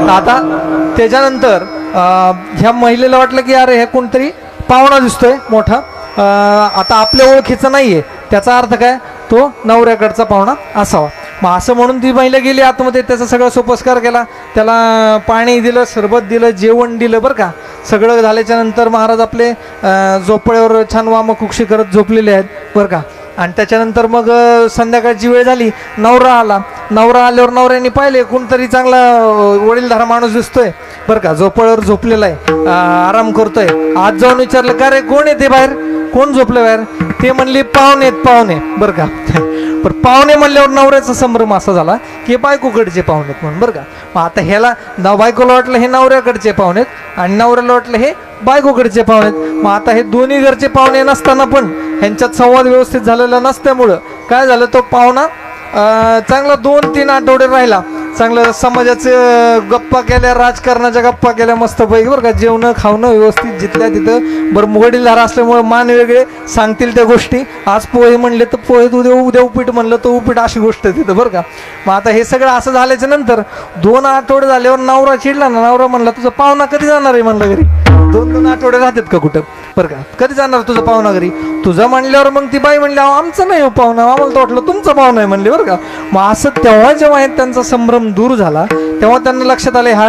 आता त्याच्यानंतर ह्या महिलेला वाटलं की अरे हे कोणतरी पाहुणा दिसतोय मोठा, आता आपल्या ओळखीचा नाहीये, त्याचा अर्थ काय तो नवऱ्याकडचा पाहुणा असावा. मग असं म्हणून ती महिला गेली आतमध्ये, त्याचा सगळा सोपस्कार केला, त्याला पाणी दिलं, सरबत दिलं, जेवण दिलं बरं का. सगळं झाल्याच्या नंतर महाराज आपले झोपड्यावर छान वामकुक्षी करत झोपलेले आहेत बरं का. आणि त्याच्यानंतर मग संध्याकाळची वेळ झाली, नवरा आला. नवरा आल्यावर नवऱ्याने पाहिले कोणतरी चांगला वडीलधारा माणूस दिसतोय बरं का, झोपड्यावर झोपलेला आहे, आराम करतोय. आज जाऊन विचारलं का रे कोण येते बाहेर, कोण झोपलं बाहेर. ते म्हणले पाहुणे पाहुणे बरं का. पण पाहुणे म्हणल्यावर नवऱ्याचा संभ्रम असा झाला की बायकोकडचे पाहुणेत म्हणून बरं का. मग आता ह्याला बायकोला वाटलं हे नवऱ्याकडचे पाहुणेत आणि नवऱ्याला वाटलं हे बायकोकडचे पाहुणेत. मग आता हे दोन्ही घरचे पाहुणे नसताना पण ह्यांच्यात संवाद व्यवस्थित झालेला नसल्यामुळं काय झालं, तो पाहुणा चांगला 2-3 आठवडे राहिला. चांगलं समाजाचं गप्पा केल्या, राजकारणाच्या गप्पा केल्या मस्तपैकी बरं का. जेवणं खावणं व्यवस्थित जिथल्या तिथं बरं. वडीलधारा असल्यामुळे मान वेगळे सांगतील त्या गोष्टी. आज पोहे म्हणले तर पोहे, उद्या उपीट म्हणलं तर उपीट, अशी गोष्ट तिथं बरं का. मग आता हे सगळं असं झाल्याच्या नंतर 2 आठवडे झाल्यावर नवरा चिडला ना. नवरा म्हणला तुझा पाहुणा कधी जाणार आहे म्हणलं घरी. 2 आठवडे राहतात का कुठं बरं का, कधी जाणार तुझा पाहुणा घरी. तुझं म्हणल्यावर मग ती बाई म्हणली आमचं नाही हो पाहुणा, आम्हाला तर वाटलं तुमचा पाहुणा आहे म्हणले बरं का. मग असं तेव्हा जेव्हा त्यांचा संभ्रम दूर झाला तेव्हा त्यांना लक्षात आले हा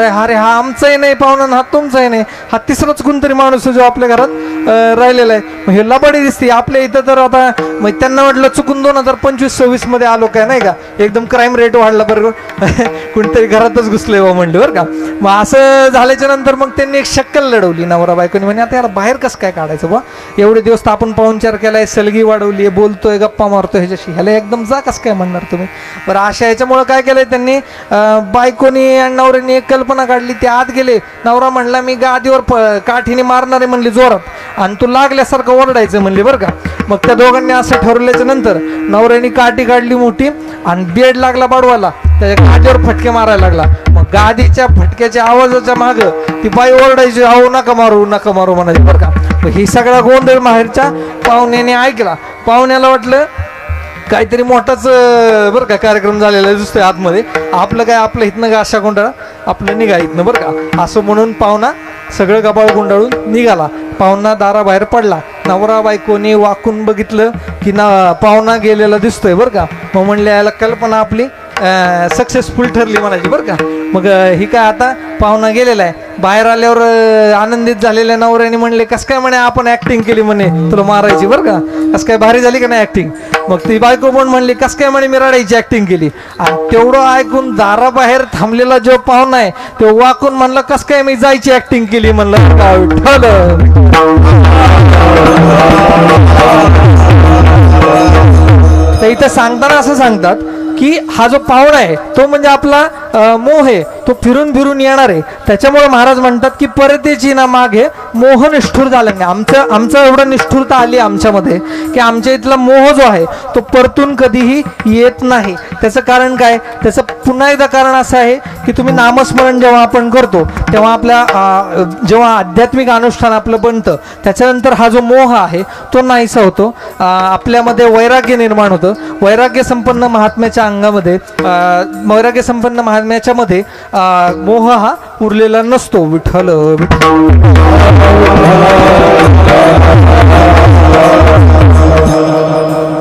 आमचाही नाही पाहुणा, हा तुमचाही नाही, हा तिसराच कोणतरी माणूस जो आपल्या घरात राहिलेला आहे. मग हे लबाडी दिसते आपल्या इथं. तर आता मग त्यांना वाटलं चुकून 2025-26 मध्ये आलो काय नाही का, एकदम क्राईम रेट वाढला बरोबर, कोणतरी घरातच घुसले बा म्हणले बरं का. मग असं झाल्याच्या नंतर मग त्यांनी एक शक्कल लढवली नवरा बायकोनी. म्हणजे आता याला बाहेर कसं काय काढायचं बा, एवढे दिवस तर आपण पाहुणचार केलाय, सलगी वाढवली, बोलतोय, गप्पा मारतोय ह्याच्याशी, ह्याला एकदम जा कसं काय म्हणणार तुम्ही बरं. अशा ह्याच्यामुळं काय केलंय त्यांनी, बायकोनी आणि नवऱ्याने एक कल्पना काढली. ते आत गेले. नवरा म्हणला मी गादीवर काठीने मारणार आहे म्हणले जोरात, आणि तू लागल्यासारखं ओरडायचं म्हणले बरं का. मग त्या दोघांनी असं ठरवल्याच्या नंतर नवऱ्याने काठी काढली मोठी आणि बेड लागला बाडवायला, त्याच्या गादीवर फटके मारायला लागला. मग गादीच्या फटक्याच्या आवाजाच्या माग ती बाई ओरडायची, अहो नका मारू नका मारू म्हणायची बरं का. मग ही सगळा गोंधळ माहेरच्या पाहुण्याने ऐकला. पाहुण्याला वाटलं काहीतरी मोठाच बरं का कार्यक्रम झालेला दिसतोय आतमध्ये, आपलं काय आपलं इथनं का अशा गोंधळा आपलं निघा इथनं बरं का. असं म्हणून पाहुणा सगळं गबाळ गुंडाळून निघाला. पाहुणा दाराबाहेर पडला. नवरा बायकोने वाकून बघितलं की पाहुणा गेलेला दिसतोय बरं का. मग म्हणले याला कल्पना आपली सक्सेसफुल ठरली म्हणायची बरं का. मग ही काय आता पाहुणा गेलेला आहे. बाहेर आल्यावर आनंदित झालेल्या नवऱ्याने म्हणले कस काय म्हणे आपण ऍक्टिंग केली म्हणे तुला मारायची बरं का, कस काय भारी झाली का नाही ऍक्टिंग. मग ती बायको पण म्हणली कस काय म्हणे मी रडायची ऍक्टिंग केली. आणि तेवढं ऐकून दाराबाहेर थांबलेला जो पाहुणा आहे तो वाकून म्हणलं कस काय मी जायची ऍक्टिंग केली म्हणलं का विठ्ठल. तर इथं सांगताना असं सांगतात की हा जो पाहुणा आहे तो म्हणजे आपला मोह आहे, तो फिरून फिरून येणार आहे. त्याच्यामुळे महाराज म्हणतात की परतेची ना मागे मोह निष्ठूर झाला नाही. आमचं एवढं निष्ठुरता आली आमच्यामध्ये की आमच्या इथला मोह जो आहे तो परतून कधीही येत नाही. त्याचं कारण काय, त्याचं पुन्हा एकदा कारण असं आहे की तुम्ही नामस्मरण जेव्हा आपण करतो तेव्हा आपल्या जेव्हा आध्यात्मिक अनुष्ठान आपलं बनतं त्याच्यानंतर हा जो मोह आहे तो नाहीसा होतो. आपल्यामध्ये वैराग्य निर्माण होतं. वैराग्य संपन्न महात्म्याच्या अंगामध्ये वैराग्य संपन्न महात्म्याच्या मध्ये मोह हा उरलेला नसतो. विठ्ठल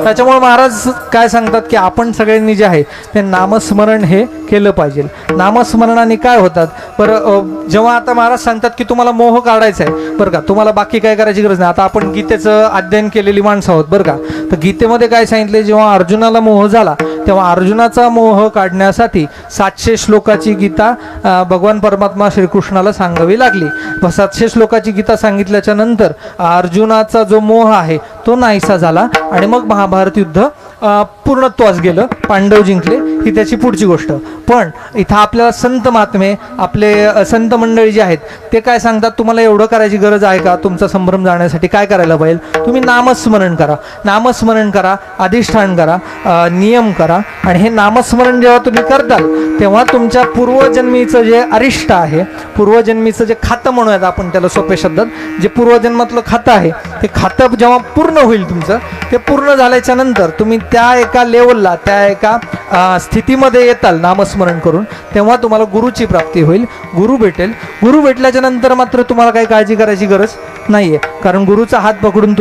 त्याच्यामुळे महाराज काय सांगतात की आपण सगळ्यांनी जे आहे ते नामस्मरण हे केलं पाहिजे. नामस्मरणाने काय होतात बरं, जेव्हा आता महाराज सांगतात की तुम्हाला मोह काढायचा आहे बरं का, तुम्हाला बाकी काय करायची गरज नाही. आता आपण गीतेचं अध्ययन केलेली माणसं आहोत बरं का. तर गीतेमध्ये काय सांगितले, जेव्हा अर्जुनाला मोह झाला तेव्हा अर्जुनाचा मोह काढण्यासाठी 700 श्लोकाची गीता भगवान परमात्मा श्रीकृष्णाला सांगावी लागली. 700 श्लोकाची गीता सांगितल्याच्या नंतर अर्जुनाचा जो मोह आहे तो नाहीसा झाला आणि मग महाभारत युद्ध पूर्णत्वास गेलं. पांडव जिंकले, ही त्याची पुढची गोष्ट. पण इथं आपल्याला संत महात्मे, आपले संत मंडळी जे आहेत ते काय सांगतात, तुम्हाला एवढं करायची गरज आहे का? तुमचा संभ्रम जाण्यासाठी काय करायला पाहिजे? तुम्ही नामस्मरण करा, नामस्मरण करा, अधिष्ठान करा, नियम करा. आणि हे नामस्मरण जेव्हा तुम्ही करताल तेव्हा तुमच्या पूर्वजन्मीचं जे अरिष्ट आहे, पूर्वजन्मीचं जे खातं म्हणूयात आपण त्याला सोप्या शब्दात, जे पूर्वजन्मातलं खातं आहे ते खातं जेव्हा पूर्ण होईल तुमचं, ते पूर्ण झाल्याच्या नंतर तुम्ही त्या एका लेवलला, त्या एका स्थितीमध्ये येताल नामस्मरण करून, तेव्हा तुम्हाला गुरुची प्राप्ती होईल, गुरु भेटेल. गुरु भेटल्याच्या नंतर मात्र तुम्हाला काही काळजी करायची गरज नाहीये, कारण गुरुचा हात पकडून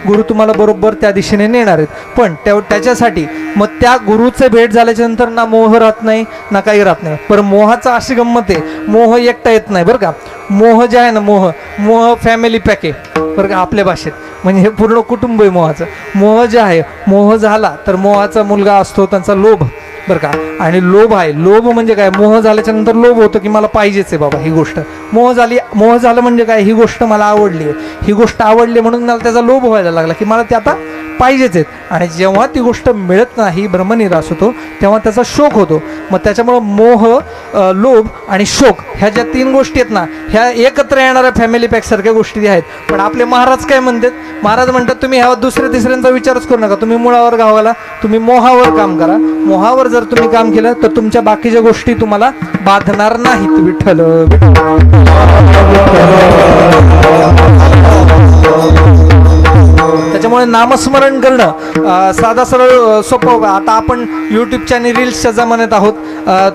गुरु तुम्हाला बरोबर त्या दिशेने नेणार आहेत. पण त्याच्यासाठी मग त्या गुरुचे भेट झाल्याच्या नंतर ना मोह राहत नाही ना काही राहत नाही. पण मोहाचा अशी गंमत आहे, मोह एकटा येत नाही बरं का. मोह जे आहे ना, मोह फॅमिली पॅक आहे बरं का आपल्या भाषेत, म्हणजे हे पूर्ण कुटुंब आहे मोहाचं. मोह जे आहे, मोह झाला तर मोहाचा मुलगा असतो त्यांचा लोभ बरं का. आणि लोभ आहे, लोभ म्हणजे काय, मोह झाल्याच्या नंतर लोभ होतो की मला पाहिजेच आहे बाबा ही गोष्ट. मोह झालं म्हणजे काय, ही गोष्ट मला आवडली आहे, ही गोष्ट आवडली म्हणून मला त्याचा लोभ व्हायला लागला की मला ते आता पाहिजेच आहेत. आणि जेव्हा ती गोष्ट मिळत नाही, ब्रह्मनिराश होतो, तेव्हा त्याचा शोक होतो. मग त्याच्यामुळं मोह, लोभ आणि शोक ह्या ज्या 3 गोष्टी आहेत ना, ह्या एकत्र येणाऱ्या फॅमिली पॅक सारख्या गोष्टी आहेत. पण आपले महाराज काय म्हणतात, महाराज म्हणतात तुम्ही ह्या दुसऱ्या तिसऱ्यांचा विचारच करू नका, तुम्ही मुळावर गावाला, तुम्ही मोहावर काम करा. मोहावर जर तुम्ही काम केलं तर तुमच्या बाकीच्या गोष्टी तुम्हाला बाधणार नाहीत. विठ्ठल त्याच्यामुळे नामस्मरण करणं साधा सरळ सोपं. आता आपण यूट्यूबच्या आणि रील्सच्या जमान्यात आहोत.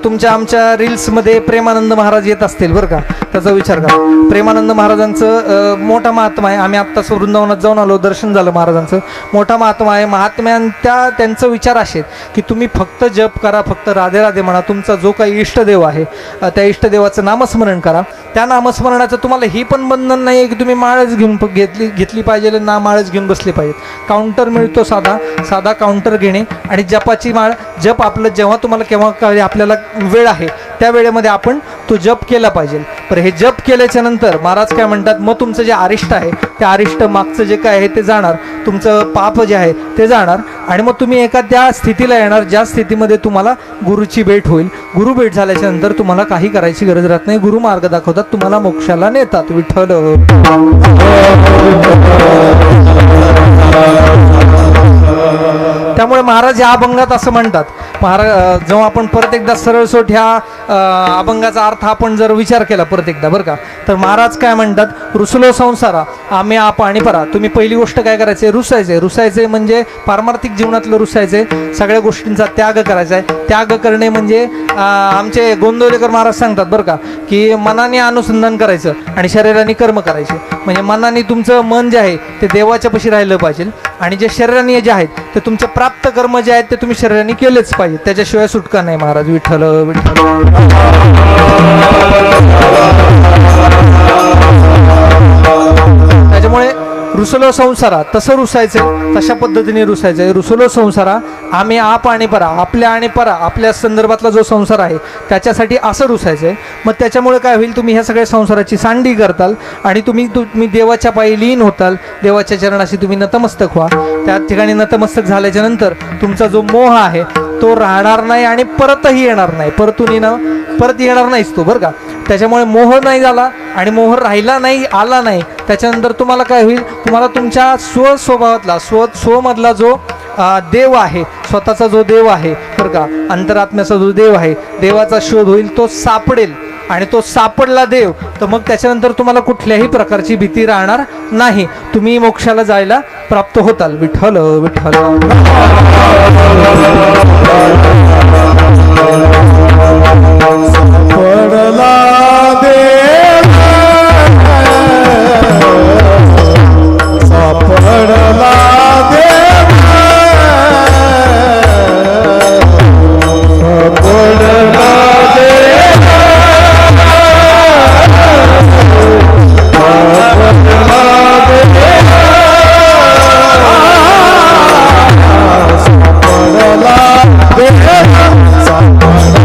तुमच्या आमच्या रील्समध्ये प्रेमानंद महाराज येत असतील बरं का, त्याचा विचार करा. प्रेमानंद महाराजांचं मोठा महात्मा आहे. आम्ही आत्ताच वृंदावनात जाऊन आलो, दर्शन झालं महाराजांचं. मोठा महात्मा आहे. महात्म्यांच्या त्यांचं विचार असे की तुम्ही फक्त जप करा, फक्त राधे राधे म्हणा. तुमचा जो काही इष्टदेव आहे त्या इष्टदेवाचं नामस्मरण करा. त्या नामस्मरणाचं तुम्हाला ही पण बंधन नाही आहे की तुम्ही माळच घेतली पाहिजे ना माळच घेऊन बसली पाहिजे. काउंटर मिळतो साधा काउंटर घेणे आणि जपाची माळ, जप आपलं जेव्हा तुम्हाला केव्हा आपल्याला वेळ आहे त्या वेळेमध्ये आपण तो जप केला पाहिजे. पण हे जप केल्याच्या नंतर महाराज काय म्हणतात, मग तुमचं जे अरिष्ट आहे ते अरिष्ट मागचं जे काय आहे ते जाणार, तुमचं पाप जे आहे ते जाणार. आणि मग तुम्ही एका त्या स्थितीला येणार ज्या स्थितीमध्ये तुम्हाला गुरुची भेट होईल. गुरु भेट झाल्याच्या नंतर तुम्हाला काही करायची गरज राहत नाही. गुरु मार्ग दाखवतात, तुम्हाला मोक्षाला नेतात. विठ्ठल त्यामुळे महाराज या अभंगात असं म्हणतात. महाराज जेव्हा आपण परत एकदा सरळ सोट ह्या अभंगाचा अर्थ आपण जर विचार केला परत एकदा बरं का, तर महाराज काय म्हणतात, रुसलो संसारा आम्ही आप आणि परा. तुम्ही पहिली गोष्ट काय करायचे, रुसायचे म्हणजे पारमार्थिक जीवनातलं रुसायचे, सगळ्या गोष्टींचा त्याग करायचा आहे. त्याग करणे म्हणजे आमचे गोंदवलेकर महाराज सांगतात बरं का, की मनाने अनुसंधान करायचं आणि शरीराने कर्म करायचे. म्हणजे मनाने तुमचं मन जे आहे ते देवाच्या पाशी राहिलं पाहिजे आणि जे शरीराने जे आहेत ते तुमचे प्राप्त कर्म जे आहेत ते तुम्ही शरीराने केलेच पाहिजे, त्याच्याशिवाय सुटका नाही. महाराज विठ्ठल विठ्ठल. त्याच्यामुळे रुसलो संसारा तसं रुसायचं, तशा पद्धतीने रुसायचं. रुसलो संसारा आम्ही आप आणि परा, आपल्या आणि परा आपल्या संदर्भातला जो संसार आहे त्याच्यासाठी असं रुसायचंय. मग त्याच्यामुळे काय होईल, तुम्ही ह्या सगळ्या संसाराची सांडी करताल आणि तुम्ही देवाच्या पायी लीन होताल. देवाच्या चरणाशी तुम्ही नतमस्तक व्हा. त्या ठिकाणी नतमस्तक झाल्याच्या नंतर तुमचा जो मोह आहे तो राहणार नाही आणि परतही येणार नाही. परत येणार नाहीच तो बरं का. त्याच्यामुळे मोह नाही झाला आणि मोह राहिला नाही, आला नाही. त्याच्यानंतर तुम्हाला काय होईल, तुम्हाला तुमच्या स्वस्वभावातला स्वमधला जो देव आहे, स्वतःचा जो देव आहे बरं का, अंतरात्म्याचा जो देव आहे, देवाचा शोध होईल, तो सापडेल. आणि तो सापडला देव तर मग त्याच्यानंतर तुम्हाला कुठल्याही प्रकारची भीती राहणार नाही. तुम्ही मोक्षाला जायला प्राप्त होताल. विठ्ठल विठ्ठल. पडला देव सापडला देव सापडला देव सापडला देव सापडला देव सापडला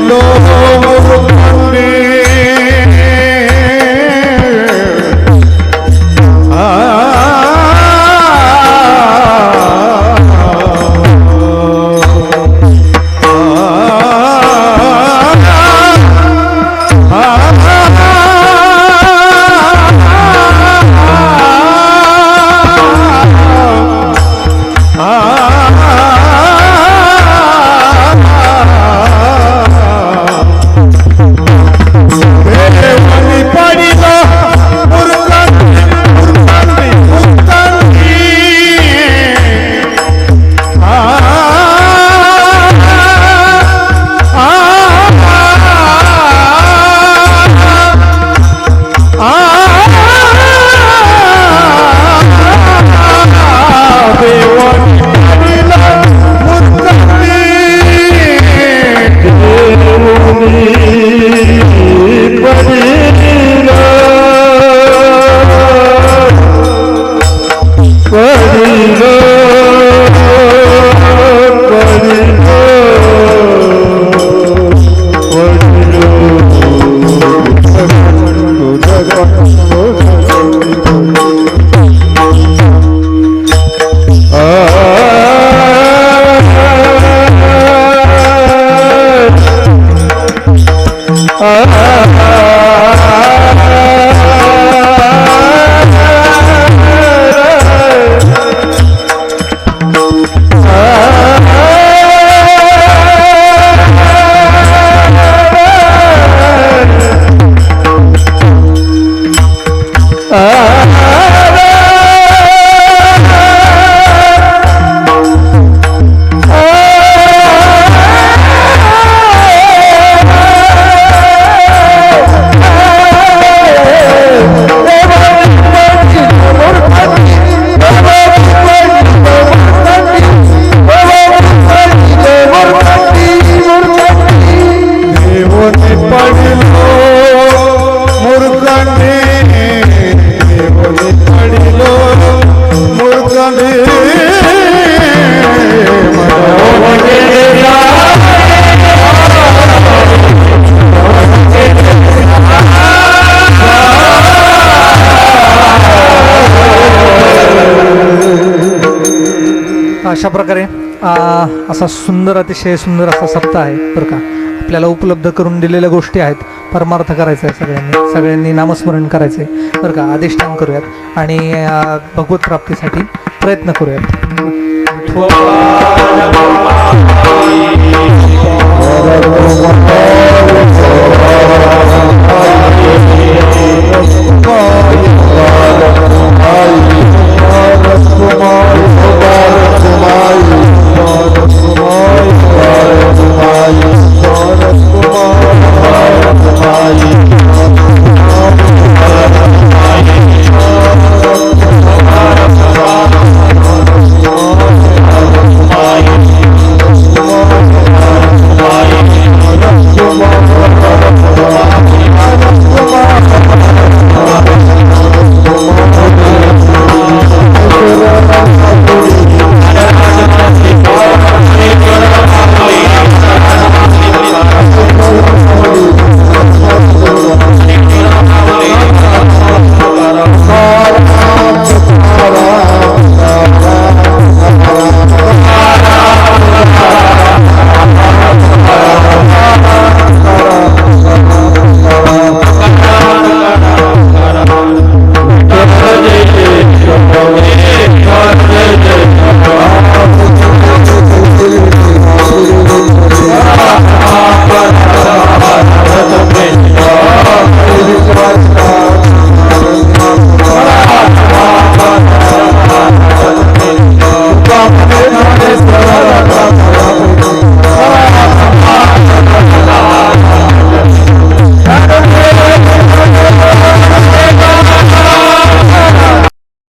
पडिलो मुरुकांनी अशा प्रकारे असा सुंदर अतिशय सुंदर असा सप्ताह आहे बरं का. आपल्याला उपलब्ध करून दिलेल्या गोष्टी आहेत. परमार्थ करायचा आहे सगळ्यांनी नामस्मरण करायचं आहे बरं का. अधिष्ठान करूयात आणि भगवत प्राप्तीसाठी प्रयत्न करूयात.